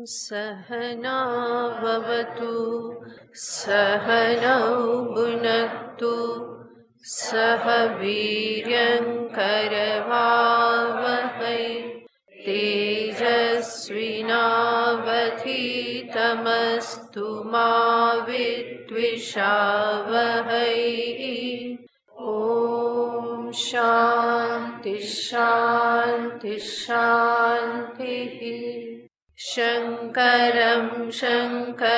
सहना भवतु सहनौ भुनक्तु सह वीर्यङ्करवावहै तेजस्विनावधीतमस्तु मा विद्विषावहै। ॐ शान्ति शान्ति शान्तिः। शङ्करं शङ्कराचार्यं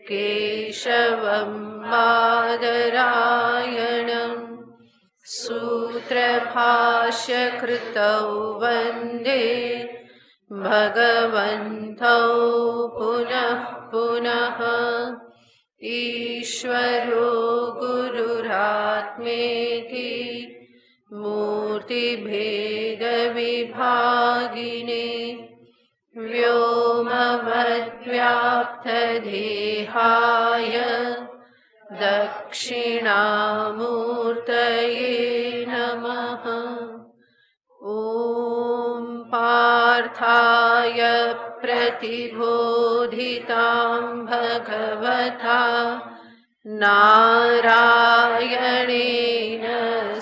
केशवं बादरायणं सूत्रभाष्यकृतौ वन्दे भगवन्तौ पुनः पुनः। ईश्वरो गुरुरात्मेति मूर्तिभेदविभागिने व्योमवद्व्याप्तदेहाय दक्षिणामूर्तये नमः। ॐ पार्थाय प्रतिबोधितां भगवता नारायणेन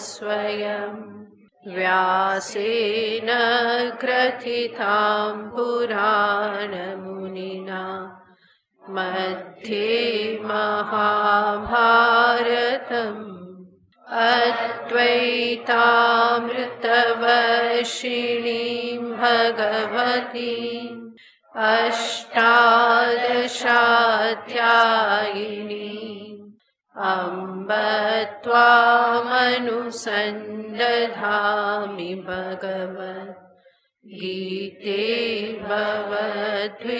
स्वयं व्यासेन ग्रथितां पुराणमुनिना मध्ये महाभारतम् अद्वैतामृतवर्षिणीं भगवतीम् अष्टादशाध्यायिनीम् अम्ब त्वामनुसन्दधामि भगवद्गीते भवद्वेषिणी।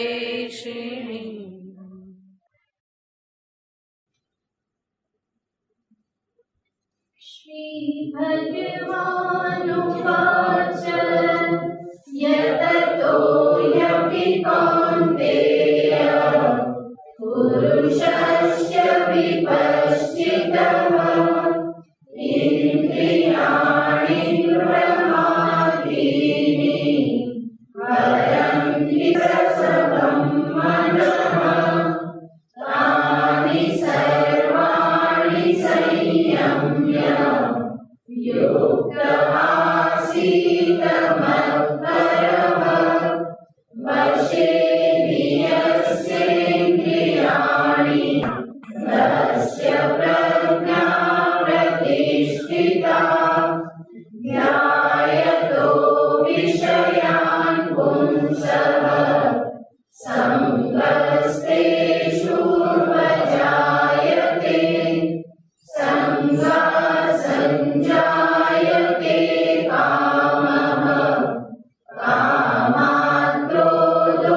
श्रीभगवानुवाच यततो ह्यपि कौन्तेय पुरुषस्य विपश्चितः इन्द्रियाणि प्रमादीनि हरन्ति प्रसभं मनः तानि सर्वाणि संयम्य युक्तमासीत मत्परः वशेन्द्रियस्येन्द्रियाणि तस्य प्रज्ञा प्रतिष्ठिता ध्यायतो विषयान् पुंसः संगस्तेषूर्वजायते संगात् संजायते कामः कामात् क्रोधोऽभिजायते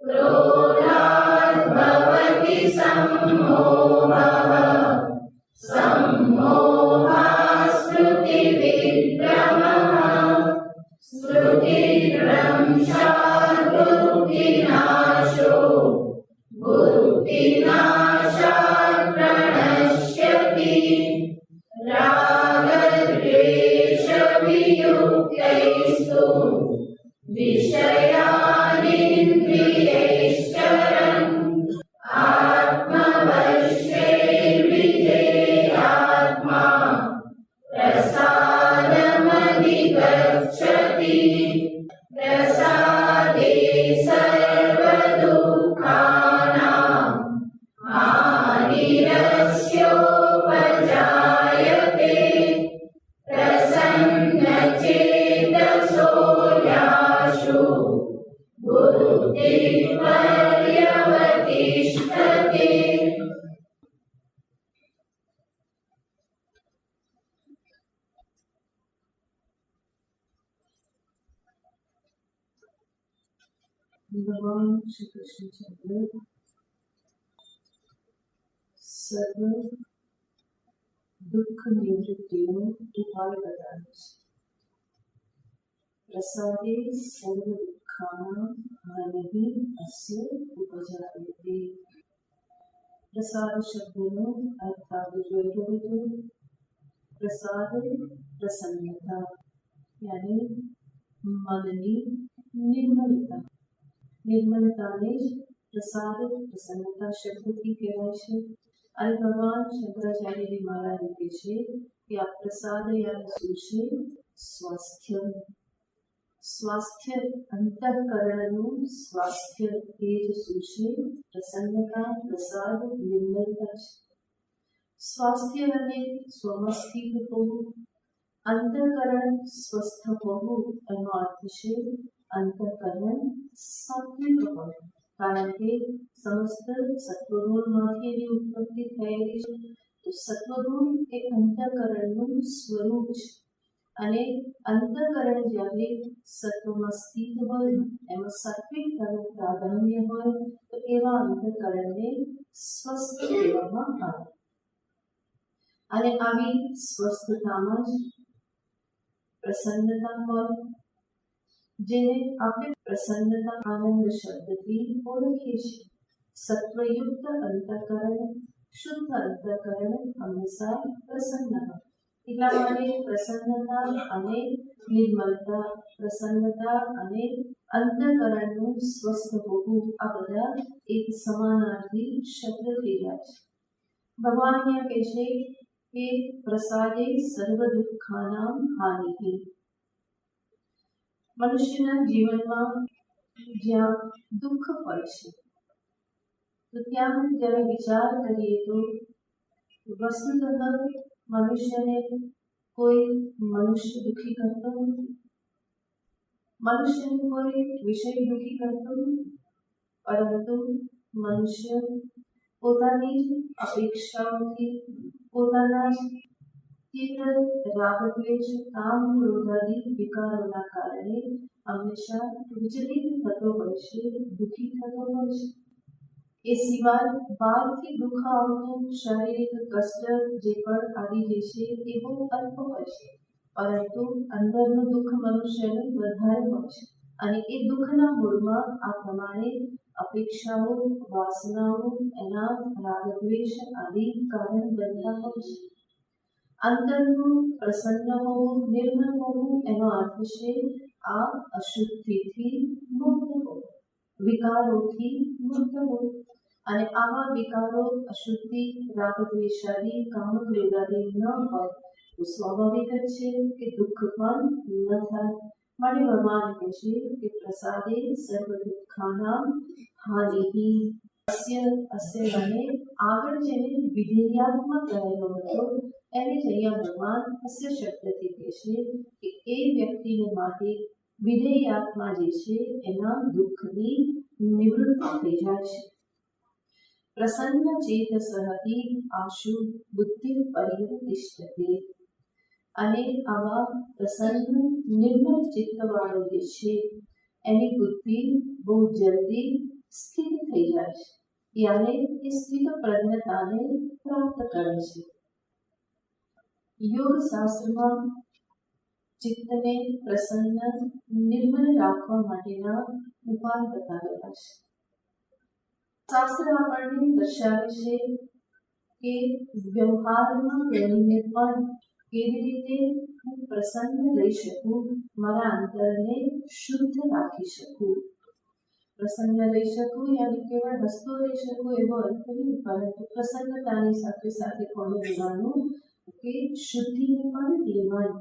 क्रोधात् भवति सम्मोहः सम्मोहात् स्मृतिविभ्रमः स्मृतिभ्रंशात् बुद्धिनाशो बुद्धिनाशात् प्रणश्यति रागद्वेषवियुक्तैस्तु विषयानिन्द्रियैश्चरन् आत्मवश्यैर्विधेयात्मा प्रसादमधिगच्छति प्रसादे सर्वदुःखानां हानिरस्योपजायते प्रसन्नचेतसो यासु बुद्धिः पर्यवतिष्ठते। भगवान श्री कृष्ण चंद्र सर्व दुख निवृत्तियों उपाय बताने प्रसादे सर्व दुःखानां हानिः अस्य उपजायते। प्रसाद शब्दों अर्थात प्रसाद प्रसन्नता यानी मननी निर्मलता। निर्मलताને જ પ્રસાદ પ્રસન્નતા શબ્દથી કહેવાય છે। અને ભગવાન શંકરાચાર્યજી મહારાજ કહે છે કે આ પ્રસાદ યાની શું છે? સ્વાસ્થ્ય। સ્વાસ્થ્ય અંતઃકરણનું સ્વાસ્થ્ય એ જ શું છે? પ્રસન્નતા, પ્રસાદ, નિર્મલતા છે। સ્વાસ્થ્ય અને સ્વમસ્થિત હોવું, અંતઃકરણ સ્વસ્થ હોવું એનો અર્થ છે અંતઃકરણ સાત્વિક હોવું। કારણ કે સમસ્ત સત્વગુણમાંથી એની ઉત્પત્તિ થયેલી છે। તો સત્વગુણ એ અંતઃકરણનું સ્વરૂપ છે અને અંતઃકરણ જ્યારે સત્વમાં સ્થિત હોય, એમાં સાત્વિકતાનું પ્રાધાન્ય હોય, તો એવા અંતઃકરણને સ્વસ્થ કહેવામાં આવે। અને આવી સ્વસ્થતામાં જ પ્રસન્નતા હોય, જેને આપણે પ્રસન્નતા આનંદ શબ્દથી ઓળખીએ છીએ। સત્વયુક્ત અંતઃકરણ, શુદ્ધ અંતઃકરણ હંમેશા પ્રસન્ન હોય। એટલા માટે પ્રસન્નતા અને નિર્મલતા, પ્રસન્નતા અને અંતઃકરણનું સ્વસ્થ હોવું આ બધા એક સમાનાર્થી શબ્દ થઈ ગયા છે। ભગવાન અહીંયા કહે છે કે પ્રસાદે સર્વ દુઃખાનામ હાનિ। મનુષ્યના જીવનમાં જ્યાં દુઃખ હોય છે તો ત્યાં જ્યારે વિચાર કરીએ તો વસ્તુતઃ મનુષ્યને કોઈ મનુષ્ય દુઃખી કરતો નથી, મનુષ્યને કોઈ વિષય દુઃખી કરતો નથી, પરંતુ મનુષ્ય પોતાની જ અપેક્ષાઓથી, પોતાના જ તીવ્ર રાગ દ્વેષ કામ ક્રોધાદી વિકારોના કારણે હંમેશા વિચલિત થતો હોય છે, દુઃખી થતો હોય છે। એ સિવાય બહારથી દુઃખ આવતું શારીરિક કષ્ટ જે પણ આવી જે છે એ બહુ અલ્પ હોય છે, પરંતુ અંદરનું દુઃખ મનુષ્યનું વધારે હોય છે। અને એ દુઃખના મૂળમાં આ પ્રમાણે અપેક્ષાઓ, વાસનાઓ, એના રાગ દ્વેષ આદિ કારણ બનતા હોય છે। અંતરનું પ્રસન્ન હોવું, નિર્મળ હોવું એનો અર્થ છે આ અશુદ્ધિથી મુક્ત હોવું, વિકારોથી મુક્ત હોવું। અને આવા વિકારો, અશુદ્ધિ, રાગ દ્વેષાદી, કામ ક્રોધાદી ન હોય તો સ્વાભાવિક જ છે કે દુઃખ પણ ન થાય। માટે ભગવાન કહે છે કે પ્રસાદે સર્વ દુઃખાનામ હાનિ। અસ્ય અને આગળ જેને વિધેયાત્મક કહેલો હતો એને જ અહીંયા ભગવાન અસ્ય શબ્દથી કહે છે કે એ વ્યક્તિને માટે વિધેયાત્મા જે છે એના દુઃખની નિવૃત્તિ થઈ જાય છે। પ્રસન્ન ચેતસઃ આશુ બુદ્ધિ પરિતિષ્ઠતે। અને આવા પ્રસન્ન નિર્મળ ચિત્તવાળો જે છે એની બુદ્ધિ બહુ જલ્દી સ્થિત થઈ જાય છે, યાને એ સ્થિત પ્રજ્ઞતાને પ્રાપ્ત કરે છે। યોગ શાસ્ત્રમાં ચિત્તને પ્રસન્ન નિર્મળ રાખવા માટેના ઉપાય બતાવેલા છે। શાસ્ત્ર આપણને દર્શાવે છે કે વ્યવહારમાં રહીને પણ કેવી રીતે હું પ્રસન્ન રહી શકું, મારા અંતરને શુદ્ધ રાખી શકું। પ્રસન્ન રહી શકું યાની કેવળ હસતો રહી શકું એવો અર્થ નહીં, પરંતુ પ્રસન્નતાની સાથે સાથે કોને લેવાનું કે શુદ્ધિને પણ લેવાની।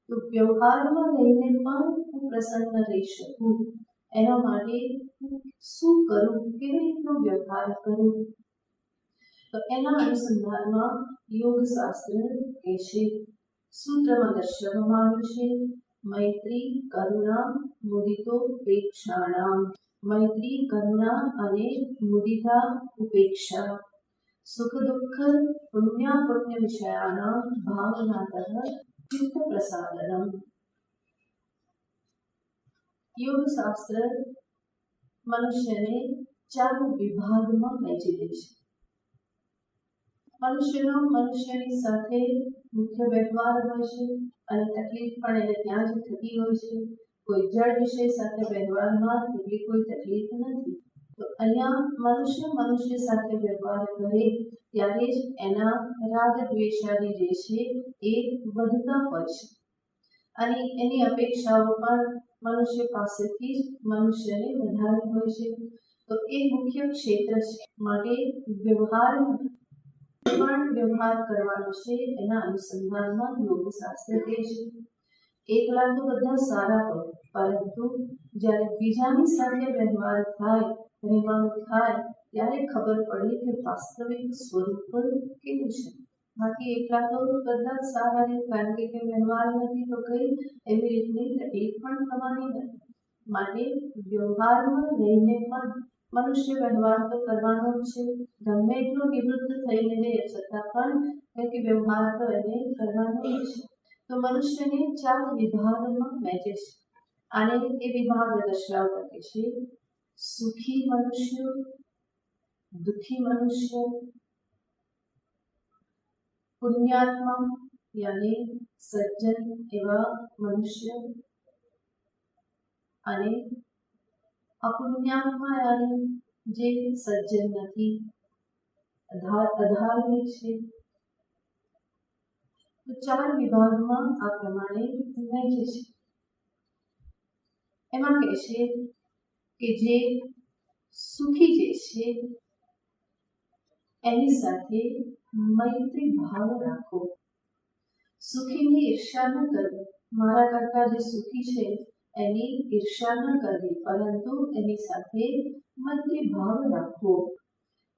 તો વ્યવહારમાં રહીને પણ હું પ્રસન્ન રહી શકું એના માટે શું કરું, કેવી રીતનો વ્યવહાર કરું, તો એના અનુસંધાનમાં યોગ શાસ્ત્ર કહે છે। સૂત્રમાં દર્શાવવામાં આવ્યું છે મૈત્રી, કરુણા, મુદિતોપેક્ષાણામ। મૈત્રી, કરુણા અને મુદિતા ઉપેક્ષા સુખ દુઃખ પુણ્યાપુણ્ય વિષયાણામ ભાવનાતઃ ચિત્ત પ્રસાદનમ। યોગ શાસ્ત્ર મનુષ્યને 4 વિભાગમાં વહેંચી દે છે। મનુષ્યનો મનુષ્યની સાથે મુખ્ય વ્યવહાર હોય છે અને તકલીફ પણ એને ત્યાં જ થતી હોય છે। કોઈ જળ વિષય સાથે વ્યવહારમાં એટલી કોઈ તકલીફ નથી। તો અહીંયા મનુષ્ય સાથે વ્યવહાર કરે ત્યારે જ એના રાગ દ્વેષાદી જે છે એ વધતા હોય છે અને એની અપેક્ષાઓ પણ મનુષ્ય પાસેથી જ મનુષ્યને વધારે હોય છે. તો એ મુખ્ય ક્ષેત્ર છે. માટે વ્યવહાર કરવાનો છે એના અનુસંધાનમાં યોગશાસ્ત્ર કહે છે. એકલા તો બધા સારા હોય, પરંતુ જ્યારે બીજાની સાથે વ્યવહાર થાય, રહેવાનું થાય, ત્યારે ખબર પડે કે વાસ્તવિક સ્વરૂપ કેવું છે. બાકી એકલા તો બધા સારા રહે, કારણ કે વ્યવહાર નથી તો કઈ એવી રીતની તકલીફ પણ થવાની નથી. માટે વ્યવહારમાં રહીને પણ મનુષ્ય વ્યવહાર તો કરવાનો જ છે. ગમે એટલો નિવૃત્ત થઈને રહે છતાં પણ કંઈક વ્યવહાર તો એને કરવાનો જ છે. તો મનુષ્યને 4 વિભાગમાં વહેંચે છે. આને એ વિભાગ દર્શાવવા કે છે સુખી મનુષ્ય, દુઃખી મનુષ્ય, પુણ્યાત્મા યાની સજ્જન એવા મનુષ્ય અને અપુણ્યાત્મા યાની જે સજ્જન નથી, અધાર્મિક છે. તો 4 વિભાગમાં આ પ્રમાણે વહેંચે છે. એમાં કહે છે કે જે સુખી જે છે એની સાથે મૈત્રી ભાવ રાખો. સુખીની ઈર્ષા ન કરવી. મારા કરતા જે સુખી છે એની ઈર્ષા ન કરવી, પરંતુ એની સાથે મૈત્રી ભાવ રાખવો.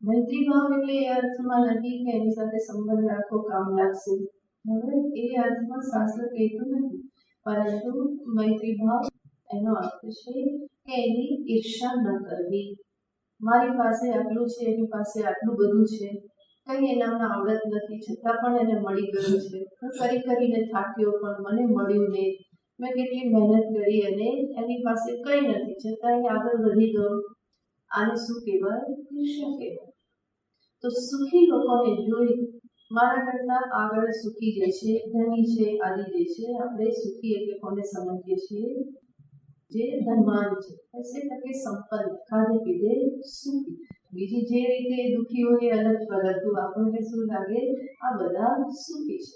મૈત્રી ભાવ એટલે એ અર્થમાં નથી કે એની સાથે સંબંધ રાખો કામ લાગશે, હવે એ અર્થમાં શાસ્ત્ર કહેતું નથી. પરંતુ મૈત્રી ભાવ એનો અર્થ છે કે એની ઈર્ષા ન કરવી. મારી પાસે આટલું છે, એની પાસે આટલું બધું છે, કઈ એનામાં આવડત નથી, છતાં પણ એને મળી ગયું છે. હું કરીને થાક્યો પણ મને મળ્યું નહીં. મેં કેટલી મહેનત કરી અને એની પાસે કઈ નથી, છતાં એ આગળ વધી ગયો. આને શું કહેવાય? ઈર્ષા કહેવાય. તો સુખી લોકોને જોઈ મારા કરતા આગળ સુખી જે છે, ધની છે, આદિ જે છે, આપણે સુખી એટલે કોને સમજીએ છીએ? જે ધનવાન છે, પૈસે ટકે સંપન્ન, ખાધે પીધે સુખી. બીજી જે રીતે દુઃખી હોય અલગ, પરંતુ આપણને શું લાગે? આ બધા સુખી છે.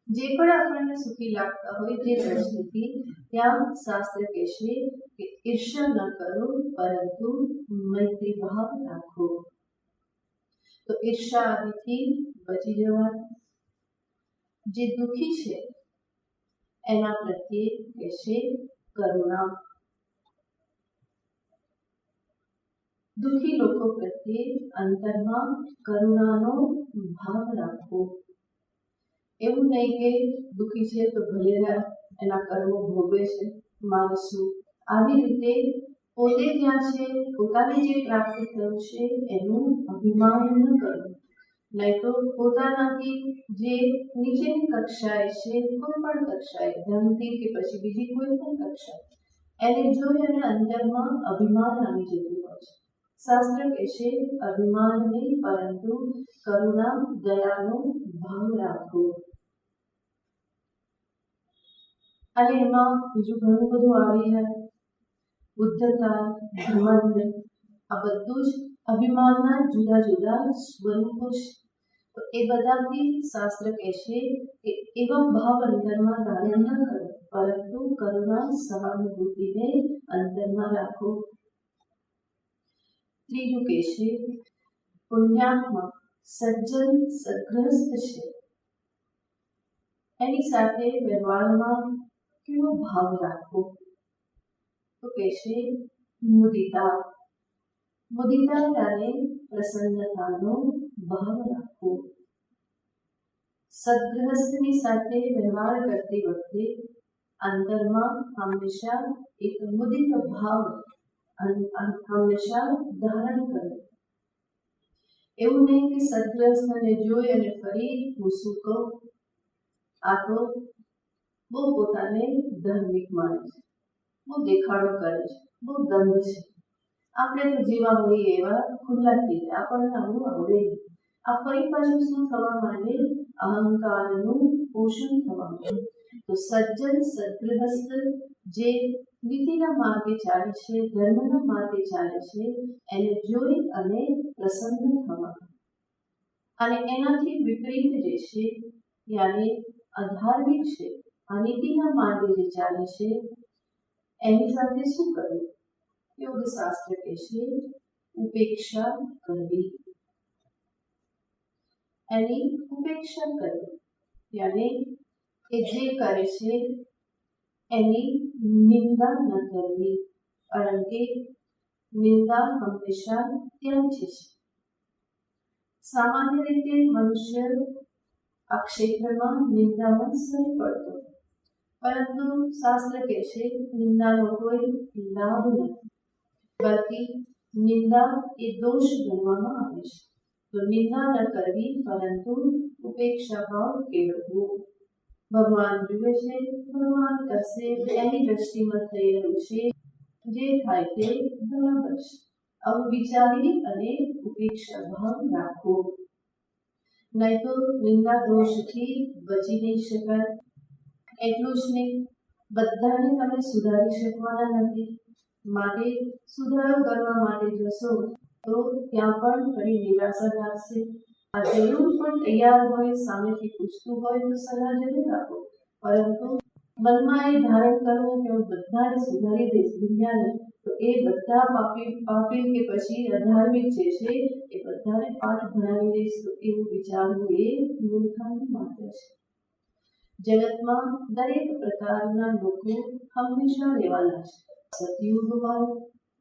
જે પણ આપણને સુખી લાગતા હોય જે દ્રષ્ટિથી, ત્યાં શાસ્ત્ર કહેશે કે ઈર્ષા ન કરો, પરંતુ મૈત્રી ભાવ રાખો. તો ઈર્ષા આદિથી બચી જવાનું. જે દુઃખી છે એના પ્રત્યે કહેશે કરુણા. દુઃખી લોકો પ્રત્યે અંતરમાં કરુણાનો ભાવ રાખવો. એવું નહીં કે દુઃખી છે તો ભલે એના કર્મો ભોગવે છે, મારે શું? આવી રીતે પોતે ત્યાં છે, પોતાને જે પ્રાપ્ત થયું છે એનું અભિમાન ન કરવું. નહીં તો પોતાનાથી જે નીચેની કક્ષાએ છે, કોઈ પણ કક્ષાએ, ધનથી કે પછી બીજી કોઈ પણ કક્ષાએ, એને જોઈ અને અંતરમાં અભિમાન આવી જતું હોય છે. શાસ્ત્ર કહેશે અભિમાન નહીં, પરંતુ કરુણા, દયાનો ભાવ રાખવો. અને એમાં બીજું ઘણું બધું આવી જાય. બુદ્ધતા, ઘમંડ, આ બધું જ અભિમાનના જુદા જુદા સ્વરૂપો છે. તો એ બધાથી શાસ્ત્ર કહેશે કે એવા ભાવ અંતરમાં ધારણ ન કરો, પરંતુ કરુણા, સહાનુભૂતિને અંતરમાં રાખો. ત્રીજું કહેશે પુણ્યાત્મા, સજ્જન, સદ્ગ્રસ્ત છે, એની સાથે વ્યવહારમાં કેવો ભાવ રાખવો? તો કહેશે મુદિતા. મુદિતા અને પ્રસન્નતાનો ભાવ રાખવો. સદ્ગ્રહસ્થની સાથે વ્યવહાર કરતી વખતે અંતરમાં હંમેશા એક મુદિત ભાવ હંમેશા ધારણ કરો. એવું નહીં કે સદ્ગ્રહસ્થને જોઈ અને ફરી હું શું કહું, આ તો બહુ પોતાને ધાર્મિક માને છે, બહુ દેખાડો કરે છે, બહુ દંભ છે. આપણે તો જેવા હોઈએ એવા ખુલ્લા થઈ જાય, આપણને આવું આવડે નહીં. આ ફરી પાછું શું થવા માંડે? અહંકારનું પોષણ થવા માંડે. તો સજ્જન, સદ્ગ્રહસ્થ જે નીતિના માર્ગે ચાલે છે, ધર્મના માર્ગે ચાલે છે, એને જોઈ અને પ્રસન્ન થવા. અને એનાથી વિપરીત જે છે યાની અધાર્મિક છે, અનીતિના માર્ગે જે ચાલે છે એની સાથે શું કરવું? યોગશાસ્ત્ર કહે છે ઉપેક્ષા કરવી. એની ઉપેક્ષા કરવી યાની એ જે કરે છે એની નિંદા ન કરવી, કારણ કે નિંદા હંમેશા ત્યાં છે. સામાન્ય રીતે મનુષ્ય આ ક્ષેત્રમાં નિંદામાં સહી પડતો, પરંતુ શાસ્ત્ર કહે છે નિંદાનો કોઈ લાભ નથી, બલ્કિ નિંદા એ દોષ ગણવામાં આવે છે. તો નિંદા ન કરવી, પરંતુ ઉપેક્ષા ભાવ કેળવવો. ભગવાન જુએ છે, ભગવાન કરશે, એની દ્રષ્ટિમાં થઈ રહ્યું છે, જે થાય તે બરાબર છે, આવું વિચારી અને ઉપેક્ષા ભાવ રાખવો. નહીં તો નિંદા દોષથી બચી નહીં શકાય. એટલું જ નહીં, બધાને તમે સુધારી શકવાના નથી, માટે સુધારો કરવા માટે જશો તો ત્યાં પણ ફરી નિરાશા લાગશે. આ જરૂર પણ તૈયાર હોય, સામેથી પૂછતું હોય તો સલાહ જરૂર આપો, પરંતુ મનમાં એ ધારણ કરવું કે હું બધાને સુધારી દઈશ દુનિયાને, તો એ બધા પાપી કે પછી અધાર્મિક જે છે એ બધાને પાઠ ભણાવી દઈશ, તો એવું વિચારવું એ મૂર્ખાની માત્ર છે. જગતમાં દરેક પ્રકારના લોકો હંમેશા રહેવાના છે. સતયુગ હોય,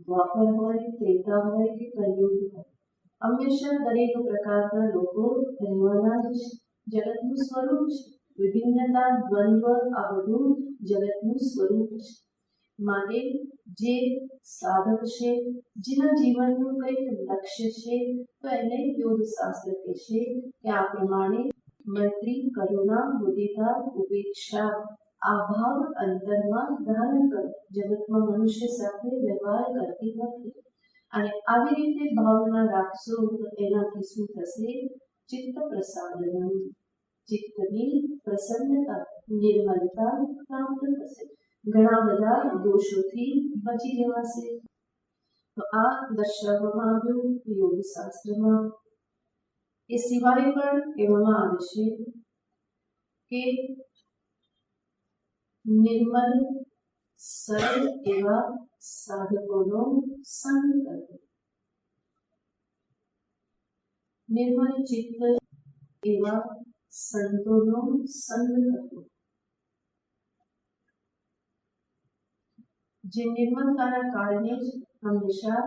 દ્વાપર હોય, ત્રેતા હોય કે કલયુગ હોય, હંમેશા દરેક પ્રકારના લોકો રહેવાના જ છે. જગતનું સ્વરૂપ છે, વિભિન્નતા, દ્વંદ્વ, આ બધું જગતનું સ્વરૂપ છે. માટે જે સાધક છે, જેના જીવનનું કંઈક લક્ષ્ય છે, તો એને યોગશાસ્ત્ર કહે છે કે આ પ્રમાણે મૈત્રી, કરુણા, મુદિતા, ઉપેક્ષા આ ભાવ અંતરમાં ધારણ કરો. જગતમાં મનુષ્ય સાથે વ્યવહાર કરતી વખતે અને આવી રીતે ભાવના રાખશો તો એનાથી શું થશે? ચિત્ત પ્રસાદનમ, ચિત્તની પ્રસન્નતા, નિર્મલતા પ્રાપ્ત થશે. ઘણા બધા દોષોથી બચી જવાશે. તો આ દર્શાવવામાં આવ્યું યોગશાસ્ત્રમાં. એ સિવાય પણ કહેવામાં આવે છે કે નિર્મલ સરળ એવા સાધકોનો સંગ કરવો, નિર્મલ ચિત્ત એવા સંતોનો સંગ કરવો. જે નિર્મલતાના કારણે જ હંમેશા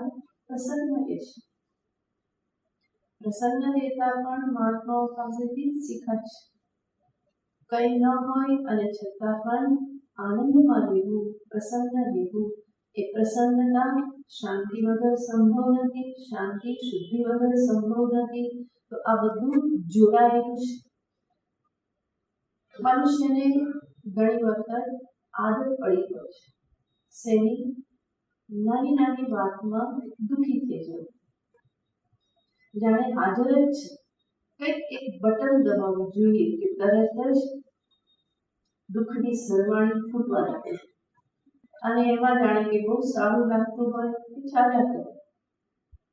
પ્રસન્ન રહે છે. પ્રસન્ન રહેતા પણ મહાત્માઓ પાસેથી શીખાય છે. કંઈ ન હોય અને છતાં પણ આનંદમાં રહેવું, પ્રસન્ન રહેવું. એ પ્રસન્નતા શાંતિ વગર સંભવ નથી, શાંતિ શુદ્ધિ વગર સંભવ નથી. તો આ બધું જોડાયેલું છે. મનુષ્યને ઘણી વખત આદત પડી હોય છે શેની? નાની નાની વાતમાં દુઃખી થઈ જવું. જાણે હાજર જ છે, કંઈક એક બટન દબાવવું જોઈએ કે તરત જ દુઃખની સરવાણી ફૂટવા લાગે, અને એમાં જાણે કે બહુ સારું લાગતું હોય કે ચાલ્યા કરે.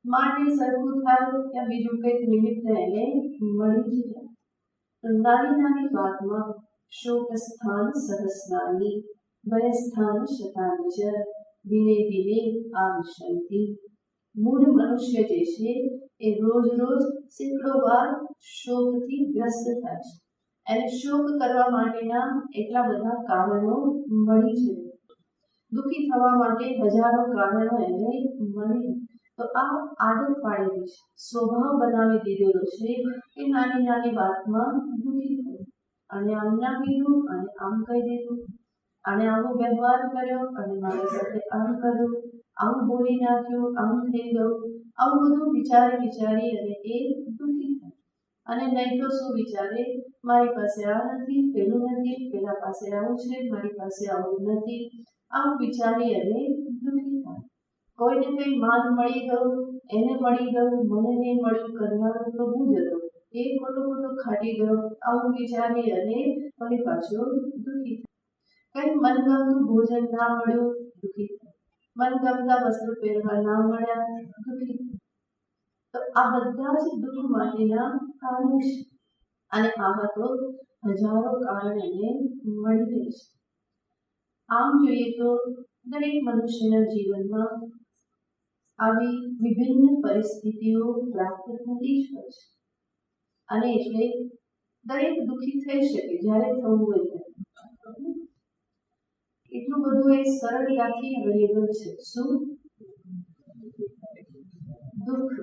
માટે સરખું થાય ત્યાં બીજું કંઈક નિમિત્ત એને મળી જ જાય. તો નાની નાની વાતમાં શોક સ્થાન સહસ્રાની, ભય સ્થાન શતાની ચ, દિને દિને આવશંતિ. મૂળ મનુષ્ય જે છે એ રોજ રોજ સેંકડો વાર શોકથી ગ્રસ્ત થાય છે. એને શોક કરવા માટેના એટલા બધા કારણો મળી છે. દુઃખી થવા માટે હજારો કારણો એને મળી. તો આ આદત પાડેલી છે, સ્વભાવ બનાવી દીધેલો છે કે નાની નાની વાતમાં દુઃખી થવું. અને આમ ના કીધું અને આમ કહી દીધું, અને આવો વ્યવહાર કર્યો અને મારી સાથે આમ કર્યું, આવું બોલી નાખ્યું, આમ થઈ ગયું. આવું બધું વિચારી અને એ દુઃખી થાય. અને નહીં તો શું વિચારે? મારી પાસે આ નથી, પેલું નથી, પેલા પાસે આવું છે, મારી પાસે આવું નથી. આવું વિચારી અને દુઃખી થાય. કોઈને કંઈ માન મળી ગયું, એને મળી ગયું, મને નહીં મળ્યું, કરનારો તો હું જ હતો, એ ખોટો ખાટી ગયો. આવું વિચારી અને ફરી પાછો દુઃખી થાય. કંઈ મનગમતું ભોજન ના મળ્યું, દુઃખી થાય. મનગમતા વસ્ત્ર પહેરવા ના મળ્યા, દુઃખી થાય. તો આ બધા જ દુઃખ માટેના કારણો છે અને આમાં તો હજારો કારણ એને મળી રહે છે. આમ જોઈએ તો દરેક મનુષ્યના જીવનમાં આવી વિભિન્ન પરિસ્થિતિઓ પ્રાપ્ત થતી જ હોય છે અને એટલે દરેક દુઃખી થઈ શકે જ્યારે થવું હોય ત્યારે. એટલું બધું એ સરળતાથી અવેલેબલ છે. શું? દુઃખ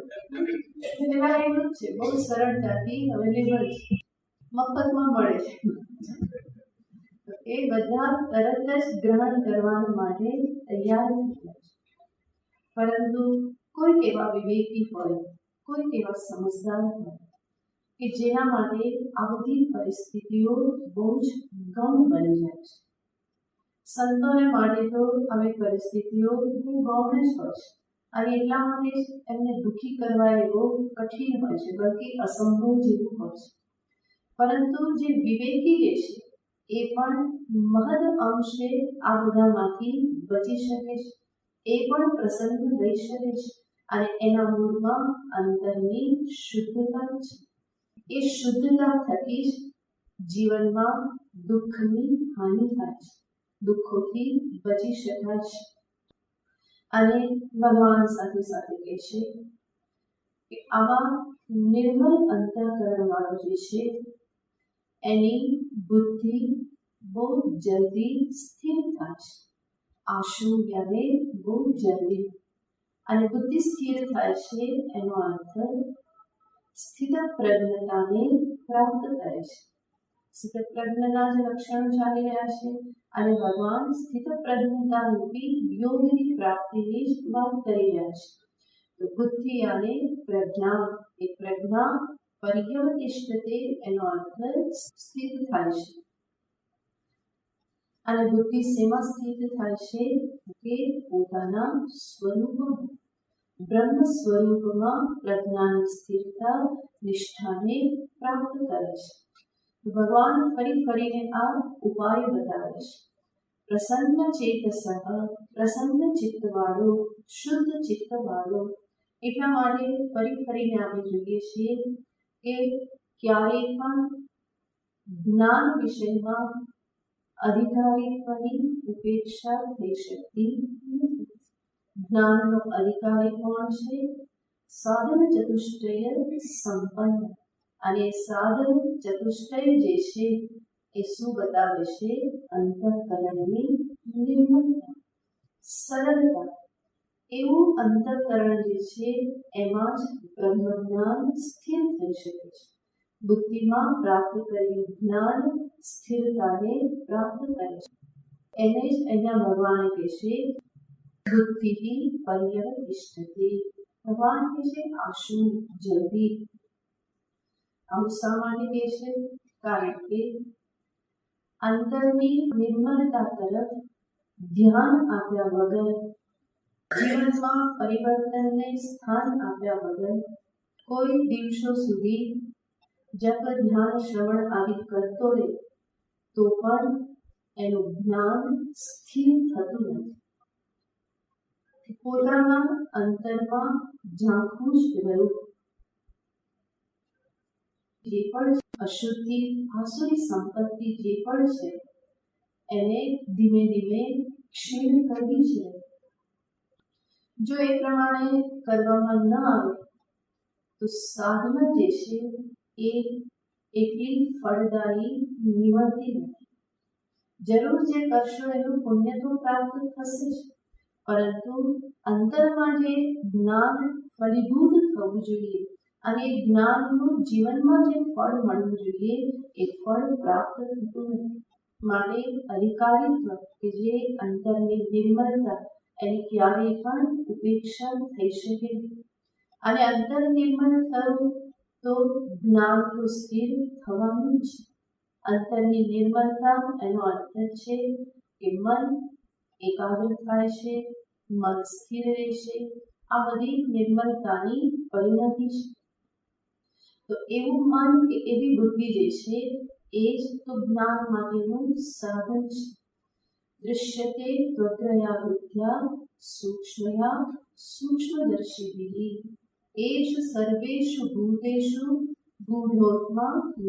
પેલા એવું જ છે, બહુ સરળતાથી અવેલેબલ છે, મફતમાં મળે છે. એ બધા તરત જ ગ્રહણ કરવા માટે તૈયાર થઈ જાય છે. પરંતુ કોઈક એવા વિવેકી હોય, કોઈક એવા સમજદાર હોય કે જેના માટે આ બધી પરિસ્થિતિઓ બહુ જ ગમ બની જાય છે. સંતોને માટે તો આવી પરિસ્થિતિઓ બહુ ગૌણ જ હોય છે અને એટલા માટે જ એમને દુઃખી કરવા એ બહુ કઠિન હોય છે, બલ્કિ અસંભવ જેવું હોય છે. પરંતુ જે વિવેકી જે છે એ પણ મહદ અંશે આ બધામાંથી બચી શકે છે, એ પણ પ્રસન્ન રહી શકે છે અને એના મૂળમાં અંતરની શુદ્ધતા છે. એ શુદ્ધતા થકી જ જીવનમાં દુઃખની હાનિ થાય છે, દુઃખોથી બચી શકાય છે. અને ભગવાન સાથે સાથે કહે છે કે આવા નિર્મળ અંતઃકરણ વાળો જે છે એની બુદ્ધિ બહુ જલ્દી સ્થિર થાય છે. આશુ યાને બહુ જલ્દી, અને બુદ્ધિ સ્થિર થાય છે એનો અર્થ સ્થિત પ્રજ્ઞતાને પ્રાપ્ત કરે છે. સ્થિત પ્રજ્ઞના જ લક્ષણો ચાલી રહ્યા છે અને ભગવાન સ્થિત પ્રજ્ઞતા રૂપી યોગની પ્રાપ્તિની જ વાત કરી રહ્યા છે. તો બુદ્ધિ અને પ્રજ્ઞા, એ પ્રજ્ઞા પર્યવતિષ્ઠતે એનો અર્થ સ્થિત થાય છે. અને બુદ્ધિ શેમાં સ્થિત થાય છે કે પોતાના સ્વરૂપમાં, બ્રહ્મ સ્વરૂપમાં પ્રજ્ઞાની સ્થિરતા નિષ્ઠાને પ્રાપ્ત કરે છે. ભગવાન ફરી ફરીને આ ઉપાય બતાવે છે. પ્રસન્ન ચેતસઃ, પ્રસન્ન ચિત્તવાળો, શુદ્ધ ચિત્તવાળો. એટલા માટે ફરી ફરીને આપણે જોઈએ છીએ કે ક્યારેય પણ જ્ઞાન વિષયમાં અધિકારીત્વની ઉપેક્ષા થઈ શકતી નથી. જ્ઞાનનો અધિકારી કોણ છે? સાધન ચતુષ્ટય સંપન્ન. અને સાધન ચતુષ્ટય જે છે એ શું બતાવે છે? અંતઃકરણની નિર્મળતા, સરળતા. એવું અંતઃકરણ જે છે એમાં જ બ્રહ્મ જ્ઞાન સ્થિર થઈ શકે છે. બુદ્ધિમાં પ્રાપ્ત કરેલું જ્ઞાન સ્થિરતાને પ્રાપ્ત કરે છે. એને જ અહીંયા ભગવાન કહે છે બુદ્ધિ પર્યવતિષ્ઠતે. ભગવાન કહે છે આશુ, જલ્દી. આવું શા માટે કહે છે? કારણ કે અંતરની નિર્મળતા તરફ ધ્યાન આપ્યા વગર, જીવનમાં પરિવર્તનને સ્થાન આપ્યા વગર કોઈ દિવસો સુધી જપ ધ્યાન શ્રવણ આદિ કરતો રહે તો પણ એનું જ્ઞાન સ્થિર થતું નથી. પોતાના અંતરમાં ઝાંખવું જ રહ્યું. જે પણ અશુદ્ધિ, આસુરી સંપત્તિ જે પણ છે એને ધીમે ધીમે ક્ષીણ કરવી છે. જો એ પ્રમાણે કરવામાં ન આવે તો સાધના જે છે એ એટલી ફળદાયી નીવડતી નથી. જરૂર જે કરશો એનું પુણ્ય તો પ્રાપ્ત થશે જ, પરંતુ અંતરમાં જે જ્ઞાન ફળીભૂત થવું જોઈએ અને જ્ઞાનનું જીવનમાં જે ફળ મળવું જોઈએ એ ફળ પ્રાપ્ત થતું નથી. માટે અધિકારીત્વ કે જે અંતરની નિર્મળતા એની ક્યારેય પણ ઉપેક્ષા થઈ શકે નહીં. અને અંતર નિર્મળ થયું તો જ્ઞાન તો સ્થિર થવાનું જ. અંતરની નિર્મળતા એનો અર્થ છે કે મન એકાગ્ર થાય છે, મન સ્થિર રહેશે. આ બધી નિર્મળતાની પરિણતિ છે. તો એવું મન કે એવી બુદ્ધિ જે છે એ જ તો જ્ઞાન માટેનું સાધન છે. દૃશ્યતે ત્વત્રયા બુદ્ધ્યા સૂક્ષ્મયા સૂક્ષ્મદર્શિભિઃ. एष सर्वेषु भूतेषु गूढ़ोत्मा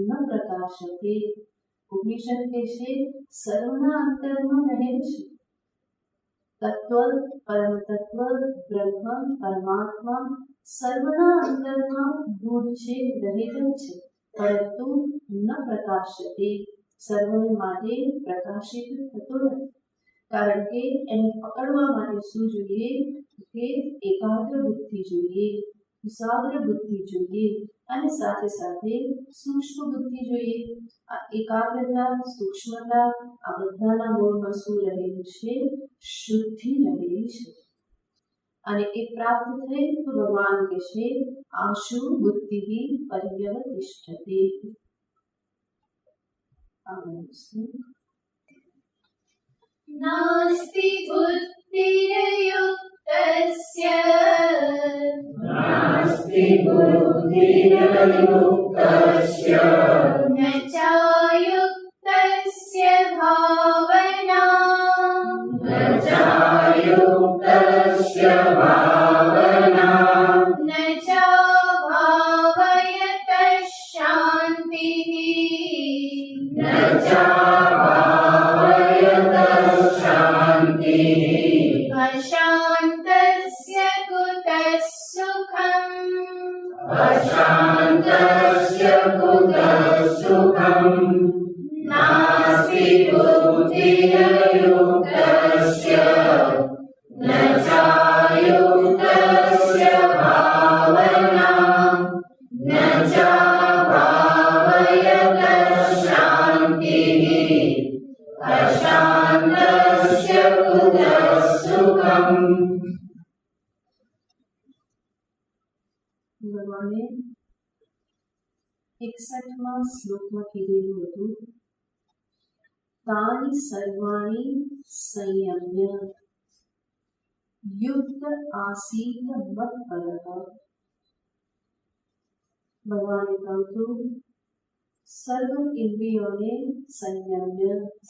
न प्रकाशते. ઉપનિષદ કહેશે સર્વના અંતરમાં રહે છે. તત્વ, પરમ તત્વ, બ્રહ્મ, પરમાત્મા સર્વના અંતરમાં ગૂઢ છે, રહેલ છે, પરંતુ ન પ્રકાશતે, સર્વને માટે પ્રકાશિત થતો નથી. કારણ કે એને પકડવા માટે શું જોઈએ કે એકાગ્ર બુદ્ધિ જોઈએ, કુશાગ્ર બુદ્ધિ જોઈએ અને સાથે સાથે સૂક્ષ્મ બુદ્ધિ જોઈએ. આ એકાગ્રતા, સૂક્ષ્મતા આ બધાના મૂળમાં શું રહેલું છે? શુદ્ધિ રહેલી છે. અને એ પ્રાપ્ત થઈ તો ભગવાન કહેશે આશુ બુદ્ધિ પર્યવતિષ્ઠતે. नास्ति बुद्धिर्युक्तस्य नास्ति बुद्धिर्युक्तस्य न चायुक्तस्य भावना न चायुक्तस्य भावना न चाभावयतः शान्तिः न अशान्तस्य कुतः सुखम् अशान्तस्य कुतः सुखम् नास्ति बुद्धिर्युक्तस्य न चायुक्तस्य भावना न चाभावयतः शान्तिः अशान्तस्य कुतः सुखम्. ભગવાને 61મા શ્લોકમાં કીધેલું હતું તાની સર્વાણી સંયમ્ય યુક્ત આસીત મત્પરઃ. ભગવાને કહ્યું હતું સર્વ ઇન્દ્રિયોને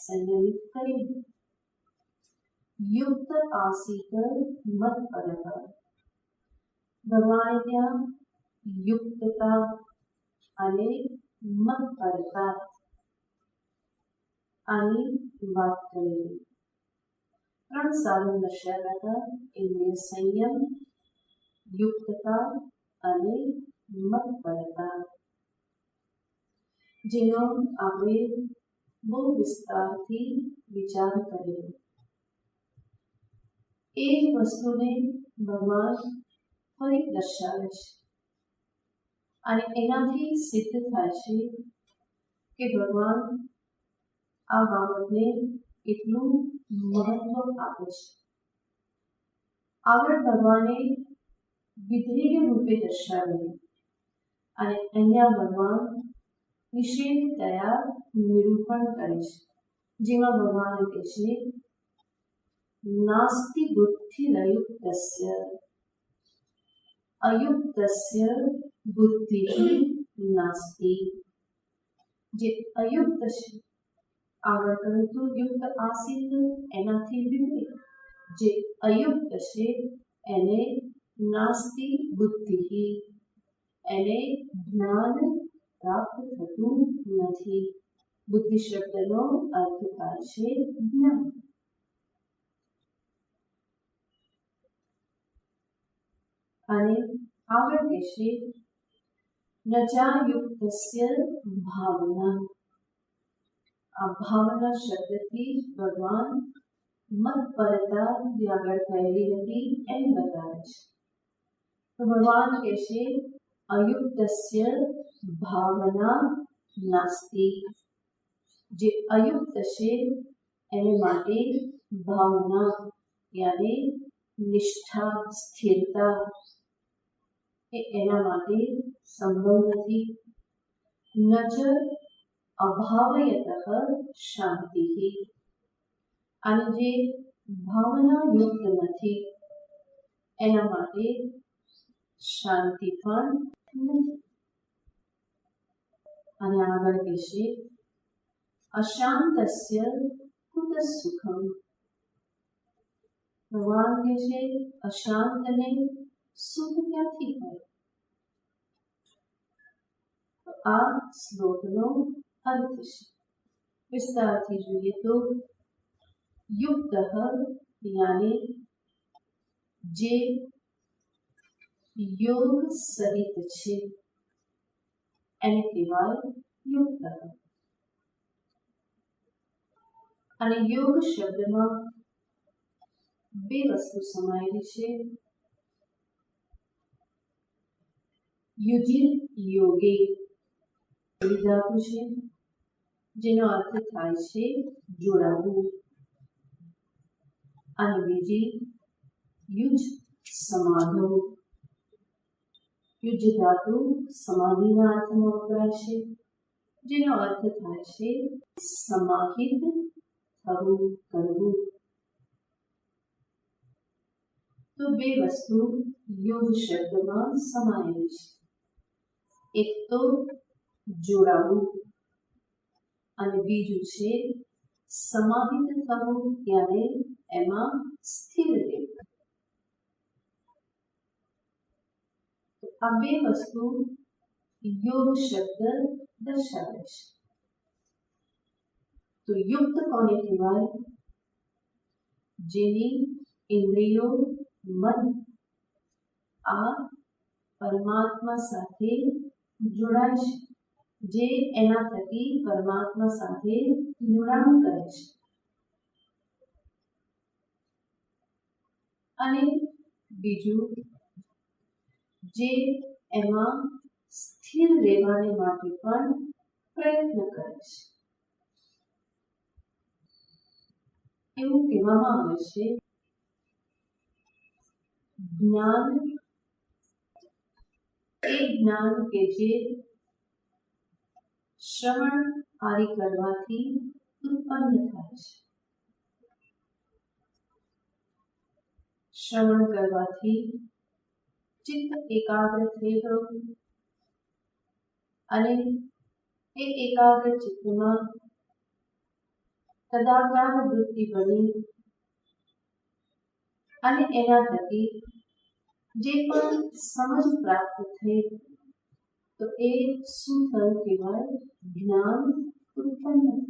સંયમિત કરી યુક્ત આસીત મત્પરઃ. ભગવાને ત્યાં યુક્તતા અને મત્પરતા આની વાત કરેલી. 3 સાધન દર્શાવ્યા હતા: ઇન્દ્રિય સંયમ, યુક્તતા અને મત્પરતા, જેનો આપણે બહુ વિસ્તારથી વિચાર કરેલો. એ વસ્તુને ભગવાન ફરી દર્શાવે છે અને એનાથી સિદ્ધ થાય છે કે ભગવાન આ બાબતને એટલું મહત્વ આપે છે. આગળ ભગવાને વિધેય રૂપે દર્શાવેલું અને અહીંયા ભગવાન નિષેધ દયા નિરૂપણ કરે છે, જેમાં ભગવાન કહે છે નાસ્તિ બુદ્ધિરયુક્તસ્ય અયુક્તસ્ય બુદ્ધિ નાસ્તિ. જે અયુક્ત છે, આગળ કહ્યું તો યુક્ત આસિત એનાથી વિપરીત, જે અયુક્ત છે એને નાસ્તિ બુદ્ધિ, એને જ્ઞાન પ્રાપ્ત થતું નથી. બુદ્ધિ શબ્દનો અર્થ થાય છે જ્ઞાન. અને આગળ કહેશે ન ચાયુક્તસ્ય ભાવના. આ ભાવના શબ્દથી ભગવાન મત્પરતા જે આગળ કહેલી હતી એમ બતાવે છે. તો ભગવાન કહેશે અયુક્તસ્ય ભાવના નાસ્તિ. જે અયુક્ત છે એને માટે ભાવના યાની નિષ્ઠા, સ્થિરતા એ એના માટે સંભવ નથી. ન ચ અભાવયતઃ શાંતિ. અને જે ભાવના યુક્ત નથી એના માટે શાંતિ પણ નથી. અને આગળ કહેશે અશાંતસ્ય કુત સુખમ. ભગવાન કહે છે અશાંતને સુખ ક્યાંથી હોય? આ શ્લોકનો અર્થ છે. વિસ્તારથી જોઈએ તો યુક્ત યાની જે યોગ સહિત છે એને કહેવાય યુક્ત. અને યોગ શબ્દમાં બે વસ્તુ સમાયેલી છે. યુજિત યોગે ધાતુ છે જેનો અર્થ થાય છે જોડાવું. અને બીજી યુજ સમાધો. યુજ ધાતુ સમાધિના અર્થમાં વપરાય છે જેનો અર્થ થાય છે સમાહિત થવું, કરવું. તો બે વસ્તુ યોગ શબ્દમાં સમાયેલી છે. એક તો જોડાવું અને બીજું છે સમાહિત થવું, ત્યારે એમાં સ્થિર રહેવું. તો આ બે વસ્તુ યોગ શબ્દ દર્શાવે છે. તો યુક્ત કોને કહેવાય? જેની ઇન્દ્રિયો, મન આ પરમાત્મા સાથે જોડાય છે, જે એના થકી પરમાત્મા સાથે જોડાણ કરે છે. અને બીજું જે એમાં સ્થિર રહેવાને માટે પણ પ્રયત્ન કરે છે. એવું કહેવામાં આવે છે જ્ઞાન એ જ્ઞાન કે જે શ્રવણ આદિ કરવાથી ઉત્પન્ન થાય છે. શ્રવણ કરવાથી ચિત્ત એકાગ્ર થઈ ગયું અને એ એકાગ્ર ચિત્તમાં તદાકાર વૃત્તિ બની અને એના થકી જે પણ સમજ પ્રાપ્ત થઈ તો એ શું થયું કહેવાય? જ્ઞાન ઉત્પન્ન થયું.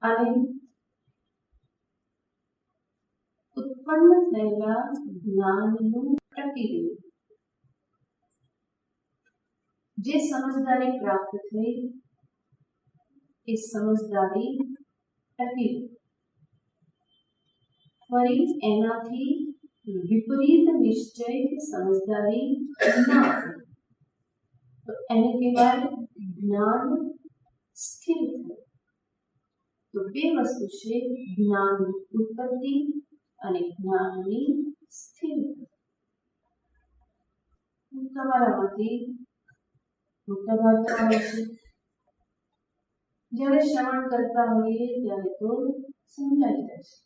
અને ઉત્પન્ન થયેલા જ્ઞાનનું ટકી રહેવું. જે સમજદારી પ્રાપ્ત થઈ એ સમજદારી ટકી રહી. ફરી એનાથી વિપરીત નિશ્ચય કે સમજદારી ના થઈ તો એને કહેવાય જ્ઞાન સ્થિર થયું. તો બે વસ્તુ છે, જ્ઞાનની ઉત્પત્તિ અને જ્ઞાનની સ્થિરતા. તમારામાંથી મોટાભાગના આવે છે જ્યારે શ્રવણ કરતા હોઈએ ત્યારે તો સમજાઈ જાય છે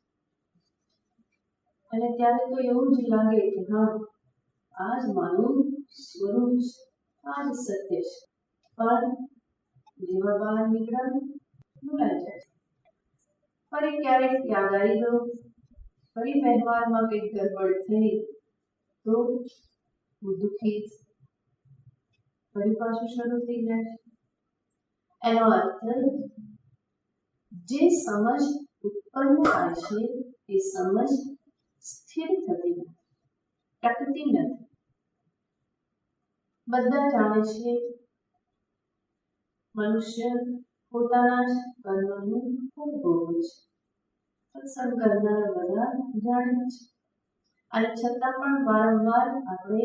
અને ત્યારે તો એવું જ લાગે કે હા આ જ મારું સ્વરૂપ છે, આ જ સત્ય છે. પણ જેવા બહાર નીકળ્યા ભૂલાઈ જાય. ફરી ક્યારેક યાદ આવી ગયો, ફરી વ્યવહારમાં કંઈક ગડબડ થઈ તો હું દુઃખી, ફરી પાછું શરૂ થઈ જાય. એનો અર્થ જે સમજ ઉત્પન્ન થાય છે એ સમજ સ્થિર થતી નથી, ટકતી નથી. બધા જાણે છે મનુષ્ય પોતાના જ કર્મનું ફળ ભોગવે છે. સત્સંગ કરનારા બધા જાણે છે અને છતાં પણ વારંવાર આપણે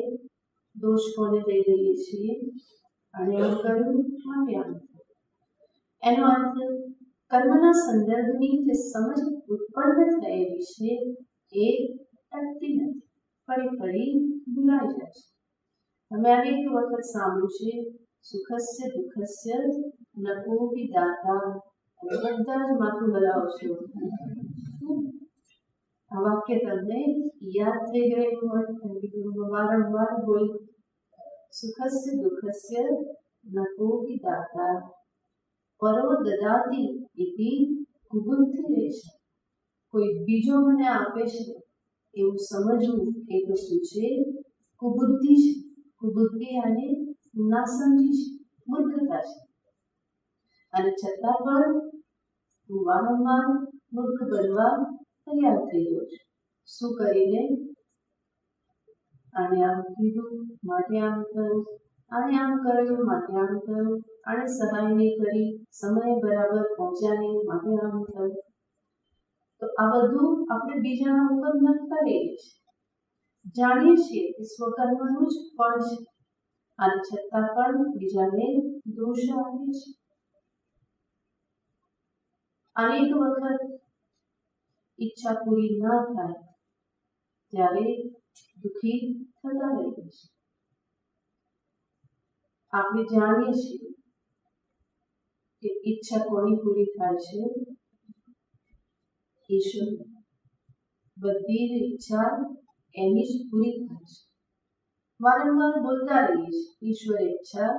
દોષ કોને દઈ દઈએ છીએ અને એમ કર્યું માટે આમ. એનો અર્થ કર્મના સંદર્ભની જે સમજ ઉત્પન્ન થયેલી છે એ ટકતી નથી, ફરી ફરી ભૂલાઈ જાય છે. તમે અનેક વખત સાંભળ્યું છે સુખસ્ય દુઃખસ્ય ન કોપી દાતા. બધા જ માથું હલાવશો. આ વાક્ય તમને યાદ થઈ ગયેલું હોય, વારંવાર બોલ. સુખસ્ય દુઃખસ્ય ન કોપી દાતા પરો દદાતી ઇતિ કુબુદ્ધિ રહેશે. કોઈ બીજો મને આપે છે એવું સમજવું એ તો શું છે? કુબુદ્ધિ છે. બુદ્ધિ આને ના સમજી છે, મૂર્ખતા છે. અને છતાં પણ હું વારંવાર મૂર્ખ બનવા તૈયાર થઈ ગયો છું. શું કરીને? આને આમ કીધું માટે આમ થયું, આને આમ કર્યું માટે આમ થયું, આને સહાય નહીં કરી, સમય બરાબર પહોંચ્યા નહીં માટે આમ થયું. તો આ બધું આપણે બીજાના ઉપર નાખતા રહીએ છીએ. જાણીએ છીએ કે સ્વકર્મનું જ ફળ છે, અને છતાં પણ બીજાને દોષ આપીએ છીએ. અનેક વખત ઈચ્છા પૂરી ન થાય ત્યારે દુઃખી થતા રહીએ છીએ. આપણે જાણીએ છીએ કે ઈચ્છા કોની પૂરી થાય છે? ઈશ્વર. બધી જ ઈચ્છા એની જ પૂરી થાય છે. વારંવાર બોલતા રહીએ છીએ, ઈશ્વર ઈચ્છા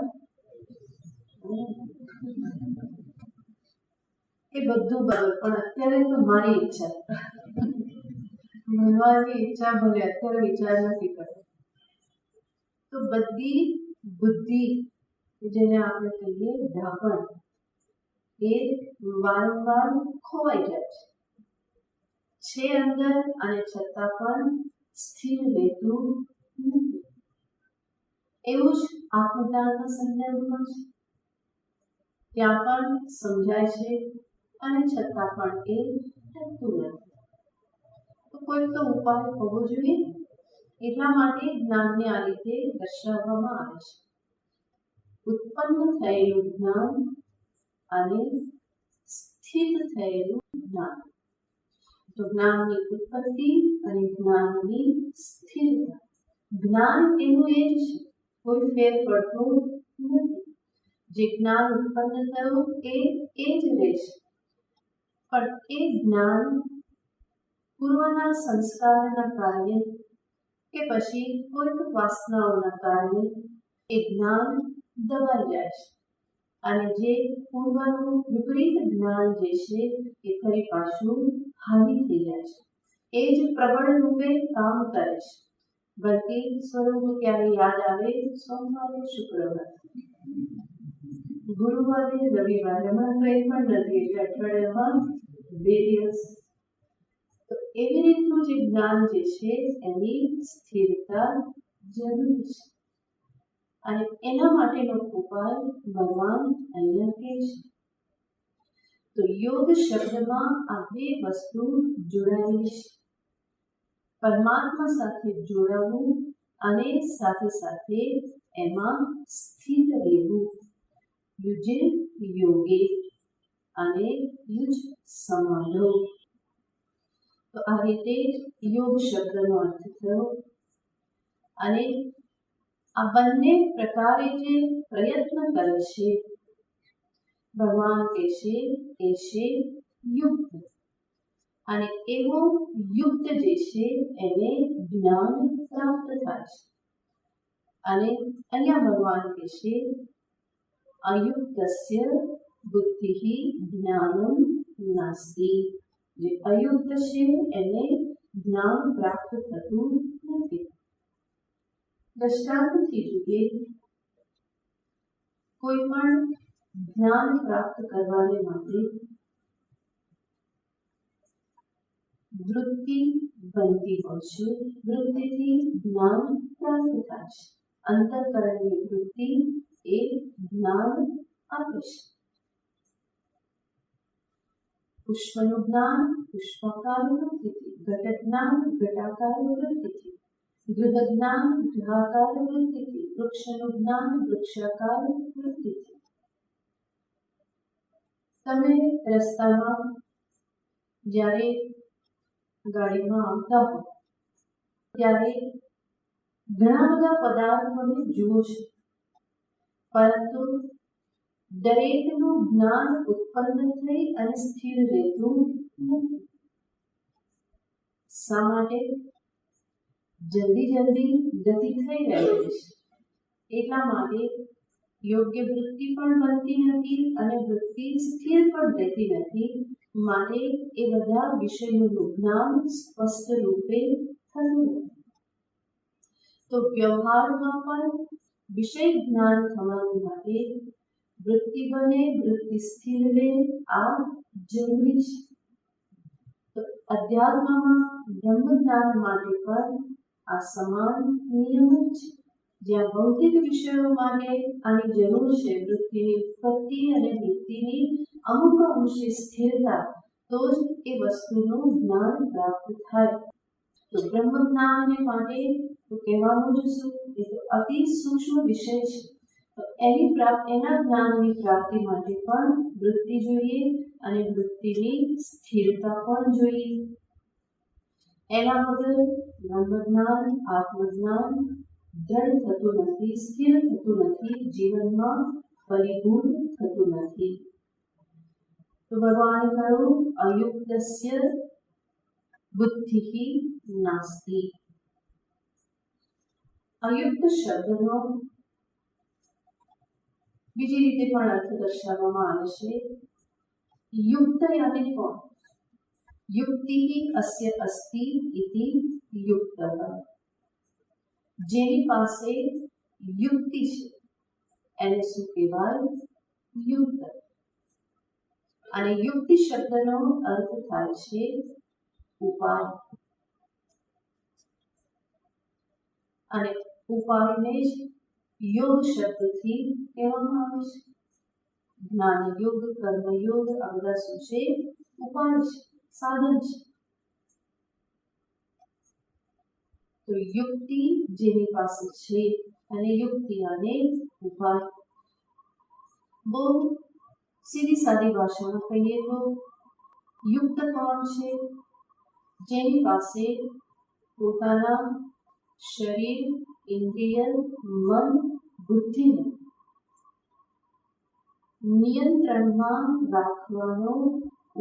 એ બધું બરાબર, પણ અત્યારે તો મારી ઈચ્છા ભણવાની ઈચ્છા ભલે અત્યારે વિચાર નથી કરતો. તો બધી બુદ્ધિ જેને આપણે કહીએ ડાપણ, એ વારંવાર ખોવાઈ જાય છે અંદર, અને છતાં પણ સ્થિર રહેતું નથી. એવું જ આત્મજ્ઞાનના સંદર્ભમાં છે. ત્યાં પણ સમજાય છે અને છતાં પણ એ થતું નથી. તો કોઈ તો ઉપાય હોવો જોઈએ. એટલા માટે જ્ઞાનને આ રીતે દર્શાવવામાં આવે છે. ઉત્પન્ન થયેલું જ્ઞાન અને સ્થિર થયેલું જ્ઞાન. તો જ્ઞાનની ઉત્પત્તિ અને જ્ઞાનની સ્થિરતા. જ્ઞાન એનું એ જ છે, કોઈ ફેર પડતો નથી. જે જ્ઞાન ઉત્પન્ન થયું એ જ રહેશે. પણ એ જ્ઞાન પૂર્વના સંસ્કારના કારણે કે પછી કોઈક વાસનાઓના કારણે એ જ્ઞાન દબાઈ જાય છે, અને જે પૂર્વનું વિપરીત જ્ઞાન જે છે એ ફરી પાછું હાવી થઈ જાય છે. એ જ પ્રબળ રૂપે કામ કરે છે. બલ્કિ સ્વરૂપ ક્યારે યાદ આવે? સોમવારે, શુક્રવારે, ગુરુવારે, રવિવારે. હમણાં કંઈ પણ નથી, એટલે અઠવાડિયામાં 2 દિવસ. તો એવી રીતનું જે જ્ઞાન જે છે એની સ્થિરતા જરૂરી છે, અને એના માટેનો ઉપાય ભગવાન અહીંયા કહે છે. તો યોગ શબ્દમાં આ 2 વસ્તુ જોડાયેલી છે. પરમાત્મા સાથે જોડાવું અને સાથે સાથે એમાં સ્થિર રહેવું. યુજે યોગે અને યુજ સમાધો. તો આ રીતે યોગ શબ્દનો અર્થ થયો. અને આ બંને પ્રકારે જે પ્રયત્ન કરે છે ભગવાન કહેશે એ છે યુક્ત. અને એવો યુક્ત જે છે એને જ્ઞાન પ્રાપ્ત થાય છે. અને અહીંયા ભગવાન કહેશે અયુક્તસ્ય બુદ્ધિ જ્ઞાનમ નાસ્તિ. જે અયુક્ત છે એને જ્ઞાન પ્રાપ્ત થતું નથી. દ્રષ્ટાંતથી જોઈએ, કોઈ પણ જ્ઞાન પ્રાપ્ત કરવાને માટે વૃત્તિ બનતી હોય છે. વૃત્તિથી જ્ઞાન પ્રાપ્ત થાય છે. અંતઃકરણની વૃત્તિ એ જ્ઞાન આપે છે. પુષ્પનું જ્ઞાન પુષ્પાકાર વૃત્તિથી, ઘટ જ્ઞાન ઘટાકાર વૃત્તિથી, ગૃહ જ્ઞાન ગૃહાકાર વૃત્તિથી, વૃક્ષનું જ્ઞાન વૃક્ષાકાર વૃત્તિથી. તમે રસ્તામાં જ્યારે ગાડીમાં આવતા હો ત્યારે ઘણા બધા પદાર્થોને જુઓ છો, પરંતુ દરેકનું જ્ઞાન ઉત્પન્ન થઈ અને સ્થિર રહેતું નથી. શા માટે? જલ્દી ગતિ થઈ રહી છે. એટલા માટે યોગ્ય વૃત્તિ પણ બનતી નથી અને વૃત્તિ સ્થિર પણ રહેતી નથી. માટે એ બધા વિષયોનું જ્ઞાન સ્પષ્ટ રૂપે થતું નથી. તો વ્યવહારમાં પણ વિષય જ્ઞાન થવા માટે વૃત્તિ બને, વૃત્તિ સ્થિર રહે, આ જરૂરી છે. તો અધ્યાત્મમાં બ્રહ્મ જ્ઞાન માટે પણ આ સમાન નિયમ જ છે. જ્યાં ભૌતિક વિષયો માટે આની જરૂર છે, વૃત્તિની ઉત્પત્તિ અને વૃત્તિની અમુક અંશે સ્થિરતા, તો જ એ વસ્તુનું જ્ઞાન પ્રાપ્ત થાય. તો બ્રહ્મ જ્ઞાનને માટે તો કહેવાનું જ શું, એ તો અતિ સૂક્ષ્મ વિષય છે. તો એના જ્ઞાનની પ્રાપ્તિ માટે પણ વૃત્તિ જોઈએ અને વૃત્તિની સ્થિરતા પણ જોઈએ. એના વગર બ્રહ્મ જ્ઞાન, આત્મજ્ઞાન દ્રઢ થતું નથી, સ્થિર થતું નથી, જીવનમાં ફલીભૂત થતું નથી. તો ભગવાને કહ્યું અયુક્તસ્ય બુદ્ધિ નાસ્તિ. અયુક્ત શબ્દનો બીજી રીતે પણ અર્થ દર્શાવવામાં આવે છે. યુક્ત યાને કોણ? યુક્તિ અસ્ય અસ્તિ ઇતિ યુક્તઃ. જેની પાસે યુક્તિ છે એને શું કહેવાય? યુક્ત. અને યુક્તિ શબ્દનો અર્થ થાય છે ઉપાય. અને ઉપાયને જ યોગ શબ્દથી કહેવામાં આવે છે. જ્ઞાન યોગ, કર્મયોગ આ બધા શું છે? ઉપાય છે, સાધન છે. તો યુક્તિ જેની પાસે છે અને યુક્તિ અને ઉપાય. બહુ સીધી સાદી ભાષામાં કહીએ તો યુક્ત કોણ છે? જેની પાસે પોતાના શરીર, ઇન્દ્રિય, મન, બુદ્ધિને નિયંત્રણમાં રાખવાનો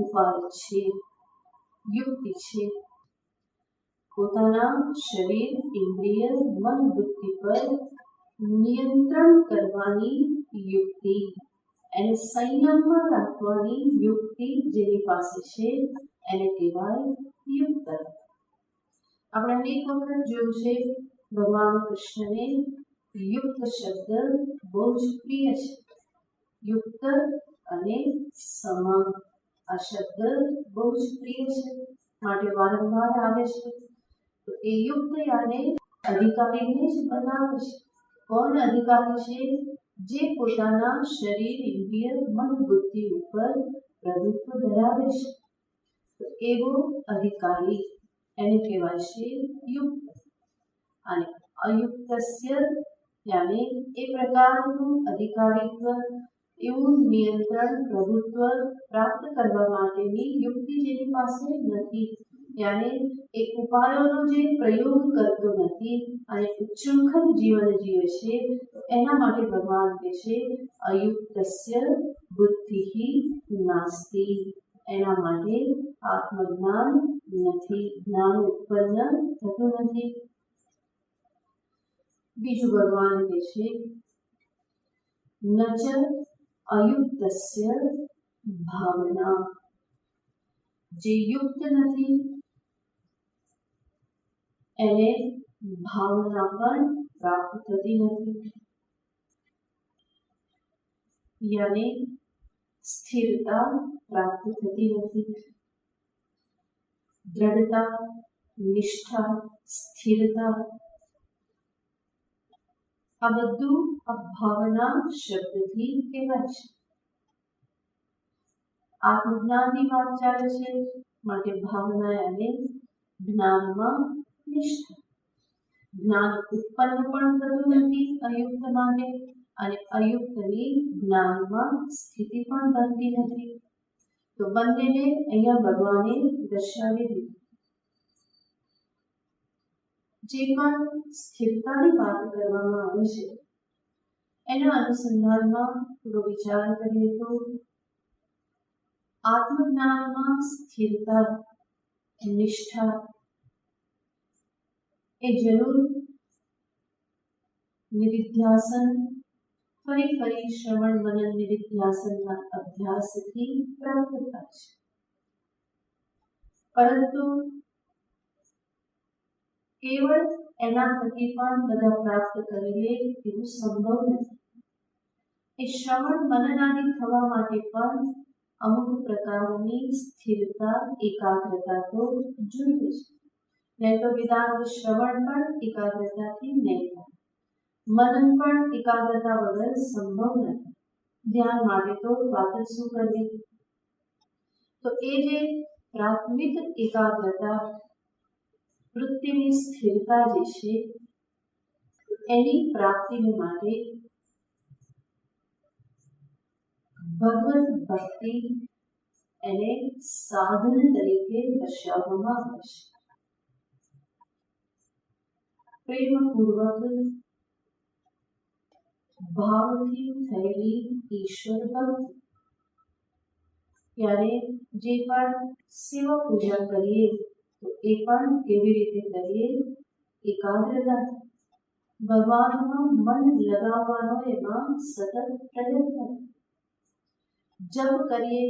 ઉપાય છે, યુક્તિ છે. પોતાના શરીર, ઇન્દ્રિય, મન, બુદ્ધિ પર નિયંત્રણ કરવાની યુક્તિ, એને સંયમમાં રાખવાની યુક્તિ જેની પાસે છે એને કહેવાય યુક્ત. આપણે અનેક વખત જોયું છે ભગવાન કૃષ્ણને યુક્ત શબ્દ બહુ જ પ્રિય છે. યુક્ત અને સમ આ શબ્દ બહુ જ પ્રિય છે, માટે વારંવાર આવે છે. તો એ યુક્ત યાને અધિકારીને જ બનાવે છે. કોણ અધિકારી છે? જે પોતાના શરીર, ઇન્દ્રિય, મન, બુદ્ધિ ઉપર પ્રભુત્વ ધરાવે છે. તો એવો અધિકારી એને કહેવાય છે યુક્ત. અને અયુક્તસ્ય યાને એ પ્રકારનું અધિકારીત્વ, એવું નિયંત્રણ, પ્રભુત્વ પ્રાપ્ત કરવા માટેની યુક્તિ જેની પાસે નથી, યાને એ ઉપાયોનો જે પ્રયોગ કરતો નથી અને ઉચ્છૃંખલ જીવન જીવે છે, તો એના માટે ભગવાન કહે છે અયુક્તસ્ય બુદ્ધિ નાસ્તિ. એના માટે આત્મજ્ઞાન નથી, જ્ઞાન ઉત્પન્ન થતું નથી. બીજું ભગવાન કહે છે નચ અયુક્તસ્ય ભાવના. જે યુક્ત નથી એને ભાવના પણ પ્રાપ્ત થતી નથી, યાની સ્થિરતા પ્રાપ્ત થતી નથી. દ્રઢતા, નિષ્ઠા, સ્થિરતા આ બધું આ ભાવના શબ્દથી કહેવાય છે. આત્મજ્ઞાનની વાત ચાલે છે, માટે ભાવના અને જ્ઞાનમાં નિષ્ઠા. જ્ઞાન ઉત્પન્ન પણ થતું નથી અયુક્ત માટે, અને અયુક્તની જ્ઞાનમાં સ્થિતિ પણ બનતી નથી. તો બંનેને અહીંયા ભગવાને દર્શાવી દીધું. જે પણ સ્થિરતાની વાત કરવામાં આવે છે એના અનુસંધાનમાં થોડો વિચાર કરીએ તો આત્મજ્ઞાનમાં સ્થિરતા, નિષ્ઠા એ જરૂર નિધિધ્યાસન, ફરી શ્રવણ મનન નિધિધ્યાસનના અભ્યાસથી પ્રાપ્ત થાય છે. પરંતુ કેવળ એના થકી પણ બધા પ્રાપ્ત કરી લે એવું સંભવ નથી. એ શ્રવણ મનનાદિ થવા માટે પણ અમુક પ્રકારની સ્થિરતા, એકાગ્રતા તો જોઈએ છે. નહીં તો વેદાંત શ્રવણ પણ એકાગ્રતાથી નહીં થાય. મનન પણ એકાગ્રતા વગર સંભવ નથી. ધ્યાન માટે તો વાત જ શું કરવી. તો એ જે પ્રાથમિક એકાગ્રતા, વૃત્તિની સ્થિરતા જે છે, એની પ્રાપ્તિને માટે ભગવત ભક્તિ એને સાધન તરીકે દર્શાવવામાં આવે છે. પ્રેમપૂર્વક ભાવથી થયેલી ઈશ્વર ભક્તિ. ત્યારે જે પણ સેવા પૂજા કરીએ તો એ પણ કેવી રીતે કરીએ? એકાગ્રતા. ભગવાનમાં મન લગાવવાનો એમાં સતત પ્રયત્ન. જપ કરીએ,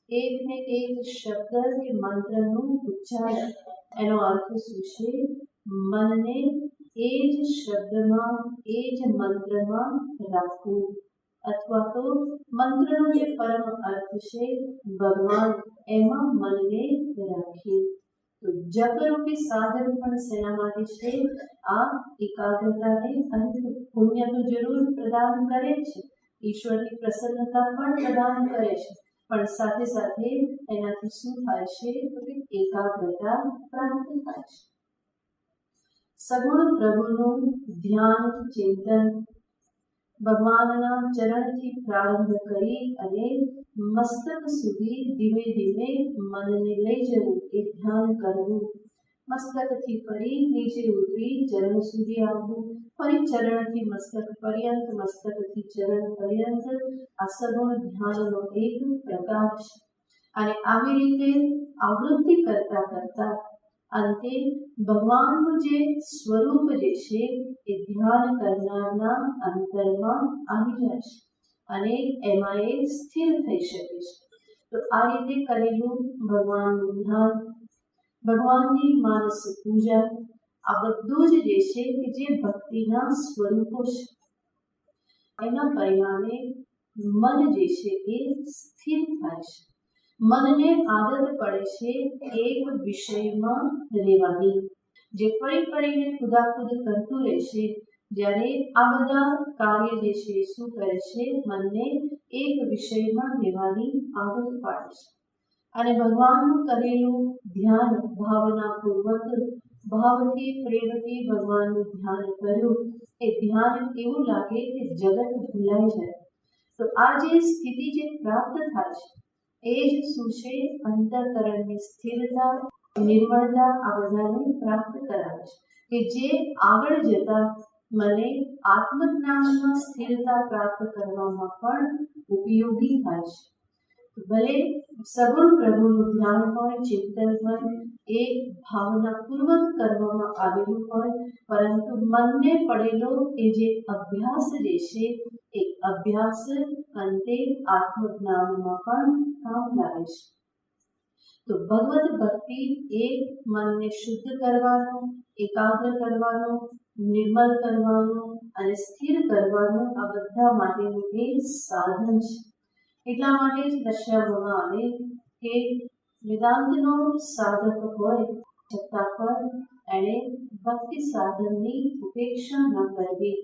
એક ને એક શબ્દ કે મંત્રનું ઉચ્ચારણ. એનો અર્થ શું છે? મનને એ જ શબ્દમાં, એ જ મંત્રમાં રાખવું. અથવા તો મંત્રનો જે પરમ અર્થ છે ભગવાન, એમાં મનને રાખીએ. તો જપરૂપી સાધન પણ શેના માટે છે? આ એકાગ્રતાને અંત પુણ્ય તો જરૂર પ્રદાન કરે છે, ઈશ્વરની પ્રસન્નતા પણ પ્રદાન કરે છે, પણ સાથે સાથે એનાથી શું થાય છે? તો એકાગ્રતા પ્રાપ્ત થાય છે. સગુણ પ્રભુનું ધ્યાન, ચિંતન, ભગવાનના ચરણથી પ્રારંભ કરી અને મસ્તક સુધી ધીમે ધીમે મનને લઈ જવું, એ ધ્યાન કરવું. મસ્તકથી ફરી નીચે ઉતરી ચરણ સુધી આવવું, ફરી ચરણથી મસ્તક પર્યંત, મસ્તકથી ચરણ પર્યંત. આ સગુણ ધ્યાનનો એક પ્રકાર છે. અને આવી રીતે આવૃત્તિ કરતા કરતા અંતે ભગવાનનું જે સ્વરૂપ જે છે એ ધ્યાન કરનારના અંતરમાં આવી જાય છે અને એમાં એ સ્થિર થઈ શકે છે. તો આ રીતે કરેલું ભગવાનનું ધ્યાન, ભગવાનની માનસ પૂજા, આ બધું જ જે છે કે જે ભક્તિના સ્વરૂપો છે, એના પરિણામે મન જે છે એ સ્થિર થાય છે. મનને આદત પડે છે એક વિષયમાં રહેવાની, જે ફરી ફરીને કુદાકુદ કરતું રહેશે. જ્યારે આ બધા કાર્ય જે છે શું કરે છે? મનને એક વિષયમાં રહેવાની આદત પાડે છે. અને ભગવાનનું કરેલું ધ્યાન ભાવનાપૂર્વક, ભાવથી, પ્રેમથી ભગવાનનું ધ્યાન કર્યું, એ ધ્યાન એવું લાગે કે જગત ભૂલાઈ જાય. તો આ જે સ્થિતિ જે પ્રાપ્ત થાય છે એ જ શું છે? અંતઃકરણની સ્થિરતા, નિર્મળતા, આ બધાને પ્રાપ્ત કરાવે છે કે જે આગળ જતા મને આત્મજ્ઞાનમાં સ્થિરતા પ્રાપ્ત કરવામાં પણ ઉપયોગી થાય છે. ભલે સગુણ પ્રભુનું ધ્યાન હોય, ચિંતન હોય, એ ભાવનાપૂર્વક કરવામાં આવેલું હોય, પરંતુ મનને પડેલો એ જે અભ્યાસ જે છે એ અભ્યાસ અંતે આત્મજ્ઞાનમાં પણ કામ લાગે છે. તો ભગવત ભક્તિ એ મનને શુદ્ધ કરવાનો, એકાગ્ર કરવાનો, નિર્મલ કરવાનો અને સ્થિર કરવાનો, આ બધા માટેનું એ સાધન છે. એટલા માટે જ દર્શાવવામાં આવે કે વેદાંતનો સાધક હોય છતાં પણ એણે ભક્તિ સાધનની ઉપેક્ષા ન કરવી.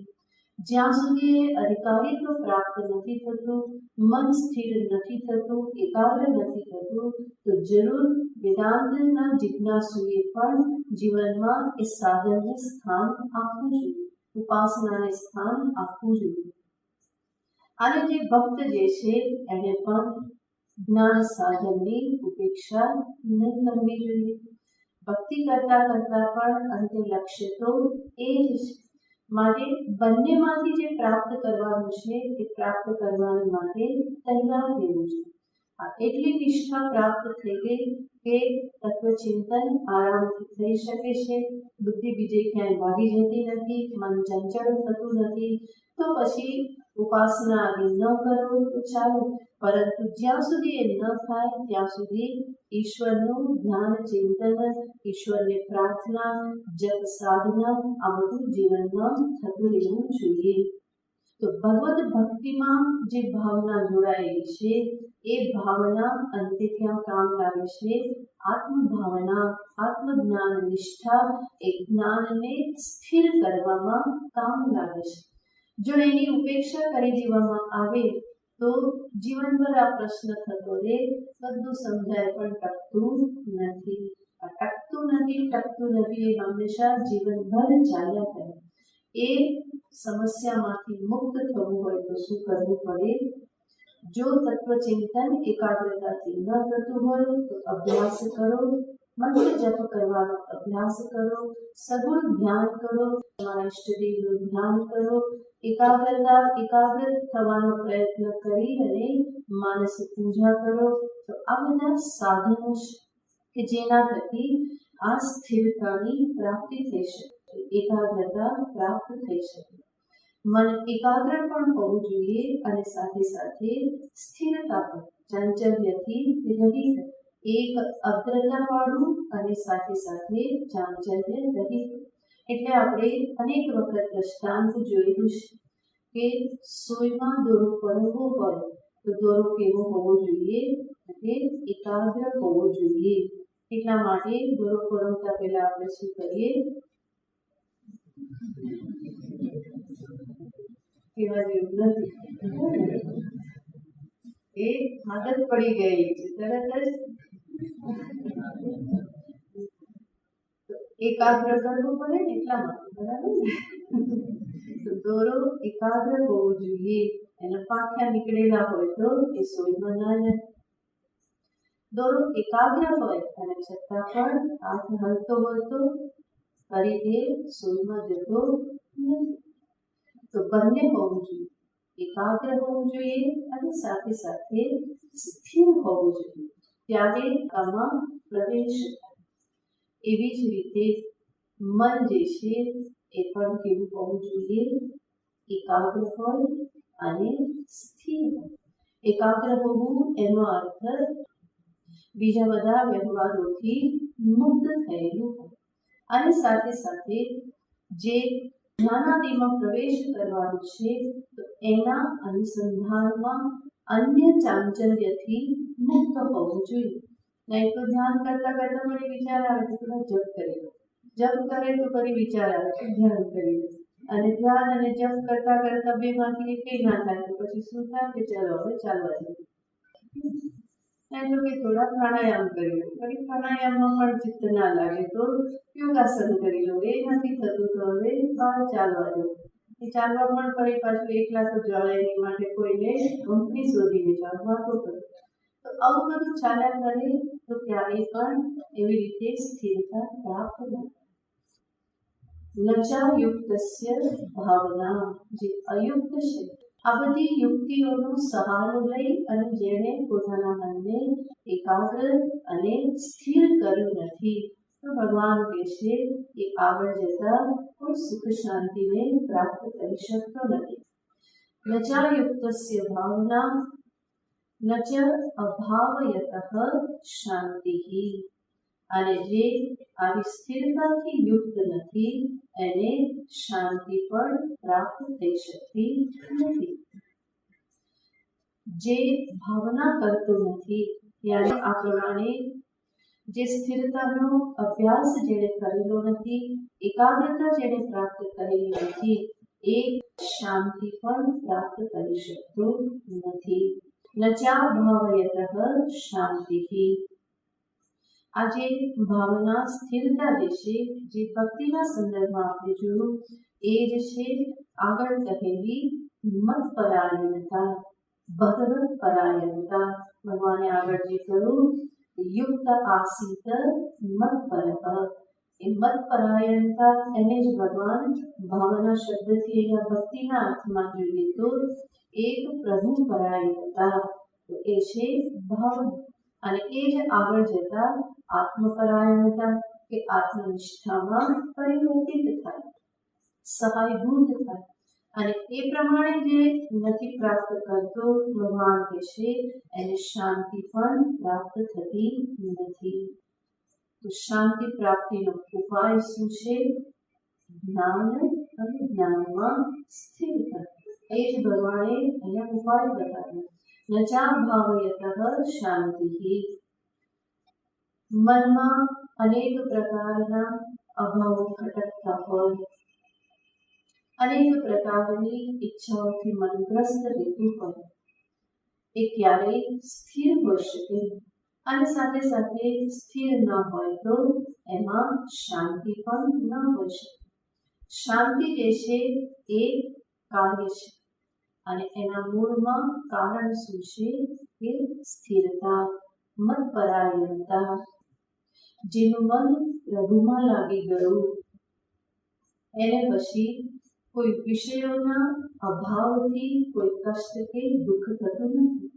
જ્યાં સુધી એ અધિકારીત્વ પ્રાપ્ત નથી થતું, મન સ્થિર નથી થતું, એકાગ્ર નથી થતું, તો જરૂર વેદાંતના જિજ્ઞાસુએ પણ જીવનમાં એ સાધનને સ્થાન આપવું જોઈએ, ઉપાસનાને સ્થાન આપવું જોઈએ. અને જે ભક્ત જે છે એને પણ જ્ઞાન સાધનની ઉપેક્ષા નહીં કરવી જોઈએ. ભક્તિ કરતા કરતા પણ અંતે લક્ષ્ય તો એ જ છે. માટે બંનેમાંથી જે પ્રાપ્ત કરવાનું છે એ પ્રાપ્ત કરવા માટે તૈયાર રહેવું છે. એટલી નિષ્ઠા પ્રાપ્ત થઈ ગઈ કે તત્વચિંતન આરામથી થઈ શકે છે, બુદ્ધિ બીજે ક્યાંય ભાગી જતી નથી, મન ચંચળ થતું નથી. તો પછી ઉપાસના આદિ ન કરો તો ચાલે, પરંતુ જ્યાં સુધી એ ન થાય ત્યાં સુધી ઈશ્વરનું ધ્યાન ચિંતન, ઈશ્વરને પ્રાર્થના, જપ સાધના આ બધું જીવનમાં થતું રહેવું જોઈએ. તો ભગવદ ભક્તિમાં જે ભાવના જોડાયેલી છે એ ભાવના અંતે ક્યાં કામ લાગે છે? આત્મભાવના, આત્મજ્ઞાન નિષ્ઠા એ જ્ઞાનને સ્થિર કરવામાં કામ લાગે છે. જો એની ઉપેક્ષા કરી દેવામાં આવે તો જીવનભર આ પ્રશ્ન થતો રહે, બધું સમજાય પણ ટકતું નથી. આ ટકતું નથી એ હંમેશા જીવનભર ચાલ્યા કરે. એ સમસ્યામાંથી મુક્ત થવું હોય તો શું કરવું પડે? જો તત્વચિંતન એકાગ્રતાથી ન થતું હોય તો અભ્યાસ કરો, મંત્ર જપ કરવાનો અભ્યાસ કરો, સગુણ ધ્યાન કરો, તમારા ઈષ્ટદેવનું ધ્યાન કરો, એકાગ્ર થવાનો પ્રયત્ન કરી અને માનસ પૂજા કરો. તો આ બધા સાધનો છે કે જેના થકી આ સ્થિરતાની પ્રાપ્તિ થઈ શકે, એકાગ્રતા પ્રાપ્ત થઈ શકે. મન એકાગ્ર પણ હોવું જોઈએ અને સાથે સાથે સ્થિરતા પણ, ચાંચલ્યથી રહિત, એક અગ્રતાવાળું અને સાથે સાથે ચાંચલ્ય રહિત. એટલે આપણે અનેક વખત દ્રષ્ટાંત જોયેલું છે કે સોયમાં દોરો પરવવો હોય તો દોરો કેવો હોવો જોઈએ? એટલે એકાગ્ર હોવો જોઈએ. એટલા માટે દોરો પરવતા પહેલા આપણે શું કરીએ? કેવા જેવું નથી, એ આદત પડી ગઈ છે તરત જ એકાગ્ર કરવું પડે ને એટલા માટે, બરાબર ને? તો દોરો એકાગ્ર હોવો જોઈએ. એના પાંખા નીકળેલા હોય તો એ સોયમાં ના જાય. દોરો એકાગ્ર હોય અને છતાં પણ હાથ હલતો હોય તો ફરી એ સોયમાં જતો નથી. તો બંને હોવું જોઈએ, એકાગ્ર હોવું જોઈએ અને સાથે સાથે સ્થિર હોવું જોઈએ, ત્યારે આમાં પ્રવેશ થાય. એવી જ રીતે મન જે છે એ પણ કેવું હોવું જોઈએ? એકાગ્ર હોય અને સ્થિર હોય. એકાગ્ર હોવું એનો અર્થ બીજા બધા વ્યવહારોથી મુક્ત થયેલું હોય અને સાથે સાથે જે જ્ઞાનાદિમાં પ્રવેશ કરવાનો છે તો એના અનુસંધાનમાં અન્ય ચાંચલ્યથી મુક્ત હોવું જોઈએ. નહીં તો ધ્યાન કરતા કરતા મને વિચાર આવે તો થોડા જપ કરી લો, જપ કરે તો ફરી વિચાર આવે તો ધ્યાન કરી લો, અને ધ્યાન અને જપ કરતા કરતા બેમાંથી એક ના થાય તો પછી શું થાય કે ચલો હવે ચાલવા દો. કે થોડા પ્રાણાયામ કરી લો, ફરી પ્રાણાયામમાં પણ ચિત્ત ના લાગે તો યોગાસન કરી લો, એ નથી થતું તો હવે બહાર ચાલવા દો. એ ચાલવા પણ ફરી પાછું એકલા તો જવાય એની માટે કોઈને કંપની શોધીને ચાલવા તો કરો. તો આવું બધું ચાલ્યા કરે તો ક્યારેય પણ એવી રીતે સ્થિરતા પ્રાપ્ત ન થાય. લજાયુક્તસ્ય ભાવના, જે અયુક્ત છે આ બધી યુક્તિઓનો સહારો લઈ અને જેણે પોતાના મનને એકાગ્ર અને સ્થિર કર્યું નથી તો ભગવાન કહેશે કે આગળ જતા કોઈ સુખ શાંતિને પ્રાપ્ત કરી શકતો નથી. લજાયુક્તસ્ય ભાવના ન ચ અભાવયતઃ શાંતિઃ, અને જે આવી સ્થિરતાથી યુક્ત નથી એને શાંતિ પણ પ્રાપ્ત થઈ શકતી નથી. જે ભાવના કરતો નથી, ત્યારે આ પ્રમાણે જે સ્થિરતાનો અભ્યાસ જેણે કરેલો નથી, એકાગ્રતા જેણે પ્રાપ્ત કરેલી નથી, એ શાંતિ પણ પ્રાપ્ત કરી શકતો નથી. નચા ભાવયતઃ શાંતિઃ, આ જે ભાવના સ્થિરતા જે છે, જે ભક્તિના સંદર્ભમાં આપણે જોયું એ જ છે આગળ કહેલી મતપરાયણતા, ભગવત પરાયણતા. ભગવાને આગળ જે કહ્યું યુક્ત આસીત મતપરઃ, એ મતપરાયણતા એને જ ભગવાન ભાવના શબ્દથી એના ભક્તિના અર્થમાં જોઈએ તો એક પ્રભુ પરાયણતા, તો એ છે ભાવના. અને એ જ આગળ જતા આત્મપરાયણતા કે આત્મનિષ્ઠામાં પરિવર્તિત થાય, સહાયભૂત થાય. અને એ પ્રમાણે જે નથી પ્રાપ્ત કરતો, ભગવાન કહેશે એને શાંતિ પણ પ્રાપ્ત થતી નથી. તો શાંતિ પ્રાપ્તિનો ઉપાય શું છે? જ્ઞાન અને જ્ઞાનમાં સ્થિરતા. એ જ ભગવાને અહીંયા ઉપાય બતાવ્યો. નચા ભાવયતઃ શાંતિ. મનમાં અનેક પ્રકારના અભાવો ખટકતા હોય, અનેક પ્રકારની ઈચ્છાઓથી મનગ્રસ્ત રહેતું હોય, એ ક્યારેય સ્થિર હોઈ શકે અને સાથે સાથે સ્થિર ન હોય તો એમાં શાંતિ પણ ન હોઈ શકે. શાંતિ જે છે એ કાર્ય છે અને એના મૂળમાં કારણ શું છે? કે સ્થિરતા, મતપરાયણતા. જેનું મન પ્રભુમાં લાગી ગયું એને પછી કોઈ વિષયોના અભાવથી કોઈ કષ્ટ કે દુઃખ થતું નથી.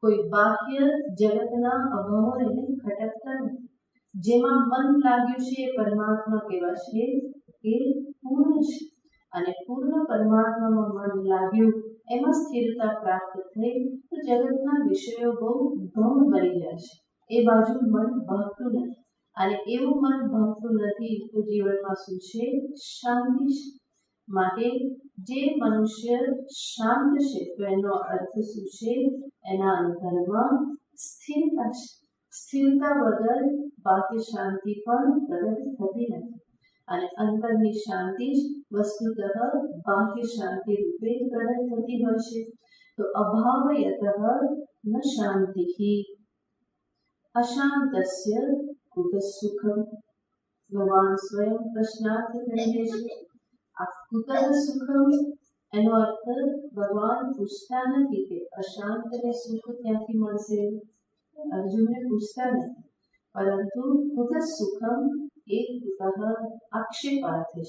કોઈ બાહ્ય જગતના અભાવો એને ખટકતા નથી. જેમાં મન લાગ્યું છે એ પરમાત્મા કહેવાશે કે પૂર્ણ છે અને પૂર્ણ પરમાત્મામાં મન લાગ્યું, એમાં સ્થિરતા પ્રાપ્ત થઈ તો જગતના વિષયો બહુ ગૌણ બની જાય છે. એ બાજુ મન ભાગતું નથી અને એવું મન ભાગતું નથી તો જીવનમાં શું છે? શાંતિ છે. માટે જે મનુષ્ય શાંત છે તો એનો અર્થ શું છે? એના અંતરમાં સ્થિરતા છે. સ્થિરતા વગર બાહ્ય શાંતિ પણ પ્રગટ થતી નથી અને અંતરની શાંતિ જ વસ્તુતઃ બાહ્ય શાંતિ રૂપે પ્રગટ થતી હોય છે. તો અભાવયતઃ ન શાંતિ. અશાંતસ્ય કુત સુખમ. ભગવાન સ્વયં પ્રશ્નાર્થ કરી દે છે. આ કુતઃ સુખમ એનો અર્થ ભગવાન પૂછતા નથી કે અશાંતને સુખ ક્યાંથી મળશે. અર્જુનને પૂછતા નથી, પરંતુ કુતઃ સુખમ એ કુતઃ આક્ષેપાર્થ છે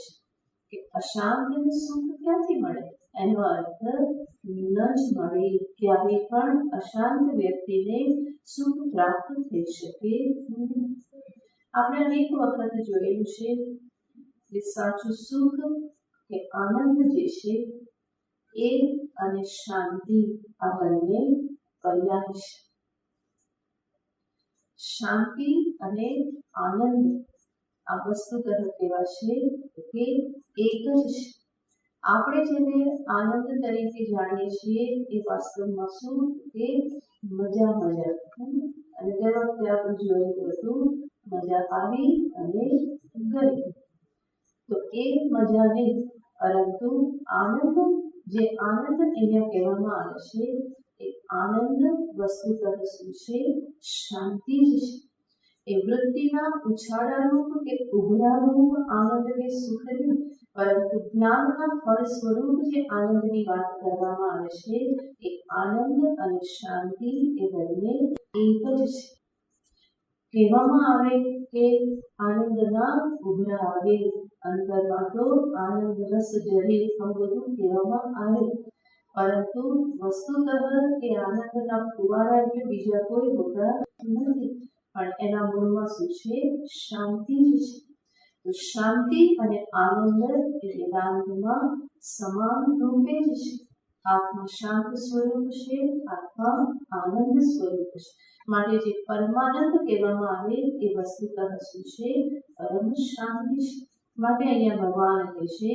કે અશાંતને સુખ ક્યાંથી મળે. એનો અર્થ ન જ મળે. ક્યારેય પણ અશાંત વ્યક્તિને સુખ પ્રાપ્ત થઈ શકે નહીં. આપણે અનેક વખત જોયેલું છે કે સાચું સુખ કે આનંદ જે છે એ અને શાંતિ આ બંને પર્યાય છે. શાંતિ અને આનંદ આ વસ્તુતઃ કહેવાશે કે એક જ છે. આપણે જેને આનંદ તરીકે જાણીએ છીએ એ વાસ્તવમાં શું? કે મજા અને દર વખતે આપણે જોયું હતું મજા આવી અને ગઈ. તો એ મજા નહીં, પરંતુ આનંદ, જે આનંદ અહીંયા કહેવામાં આવે છે એ આનંદ વસ્તુતઃ શું છે? શાંતિ જ છે. એ વૃત્તિના ઉછાળારૂપ કે ઉભરારૂપ આનંદ કે સુખ નહીં, પરંતુ જ્ઞાનના ફળ સ્વરૂપ જે આનંદની વાત કરવામાં આવે છે એ આનંદ અને શાંતિ એ બંને એક જ છે. કહેવામાં આવે કે આનંદના ઉભરા આવે, અંતરમાં તો આનંદ રસ જરે આવું બધું કહેવામાં આવે, પરંતુ વસ્તુતઃ એ આનંદના ફુવારા એટલે બીજા કોઈ હોતા નથી, પણ એના મૂળમાં શું છે? શાંતિ જ છે. તો શાંતિ અને આનંદ એ વેદાંતમાં સમાન રૂપે જ છે. આત્મા શાંત સ્વરૂપ છે, આત્મા આનંદ સ્વરૂપ છે. માટે જે પરમાનંદ કહેવામાં આવે એ વસ્તુતઃ શું છે? પરમ શાંતિ છે. માટે અહીંયા ભગવાન કહે છે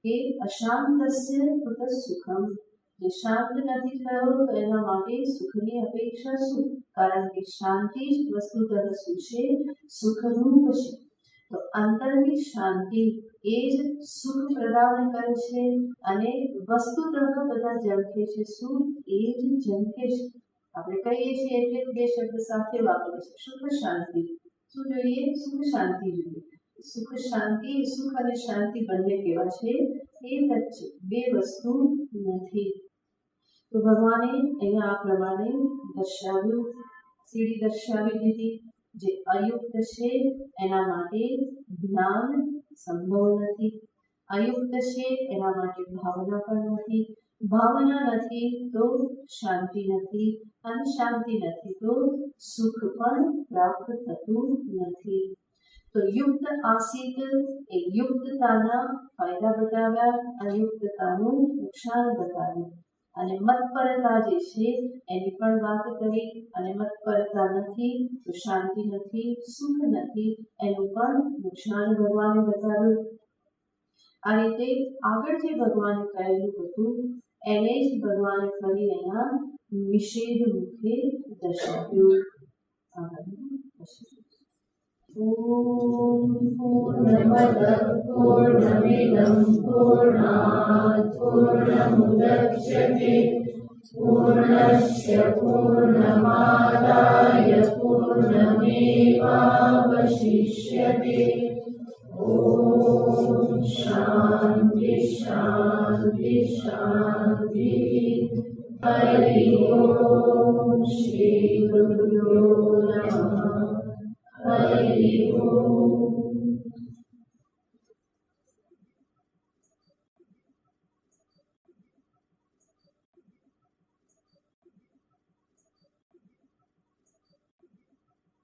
કે અશાંતસ્ય કુત સુખમ. જે શાંત નથી થયો તો એના માટે સુખની અપેક્ષા શું? કારણ કે શાંતિ જ વસ્તુતઃ શું છે? સુખરૂપ છે. તો અંતરની શાંતિ એ જ સુખ પ્રદાન કરે છે અને વસ્તુતઃ બધા ઝંખે છે શું? એ જ ઝંખે છે. આપણે કહીએ છીએ એટલે બે શબ્દ સાથે વાપરે છે. સુખ શાંતિ. શું જોઈએ? સુખ શાંતિ જોઈએ. સુખ શાંતિ, સુખ અને શાંતિ બંને કેવા છે? એક જ છે, બે વસ્તુ નથી. તો ભગવાને અહીંયા આ પ્રમાણે દર્શાવ્યું, સીડી દર્શાવી દીધી. જે અયુક્ત છે એના માટે જ્ઞાન સંભવ નથી, અયુક્ત છે એના માટે ભાવના પણ નથી, ભાવના નથી તો શાંતિ નથી અને શાંતિ નથી તો સુખ પણ પ્રાપ્ત થતું નથી. તો તો યુક્ત આસિત એ યુક્તતાના ફાયદા બતાવ્યા, અયુક્તતાનું નુકસાન બતાવ્યું. અને મતપરતા જે છે એની પણ વાત કરી. અને મતપરતા નથી તો શાંતિ નથી, સુખ નથી, એનું પણ નુકસાન ભગવાને બતાવ્યું. આ રીતે આગળ જે ભગવાને કહેલું હતું એને જ ભગવાને ફરી અહીંયા નિષેધ મુખે દર્શાવ્યું. ઓમ પૂર્ણમદ પૂર્ણમિદં પૂર્ણાત પૂર્ણમુદચ્યતે પૂર્ણસ્ય પૂર્ણમાદાય પૂર્ણમેવાવશિષ્યતે. ઓમ શાંતિ શાંતિ શાંતિ. હરિ ઓમ શ્રી ગુરુભ્યો નમઃ. હરિ ઓમ.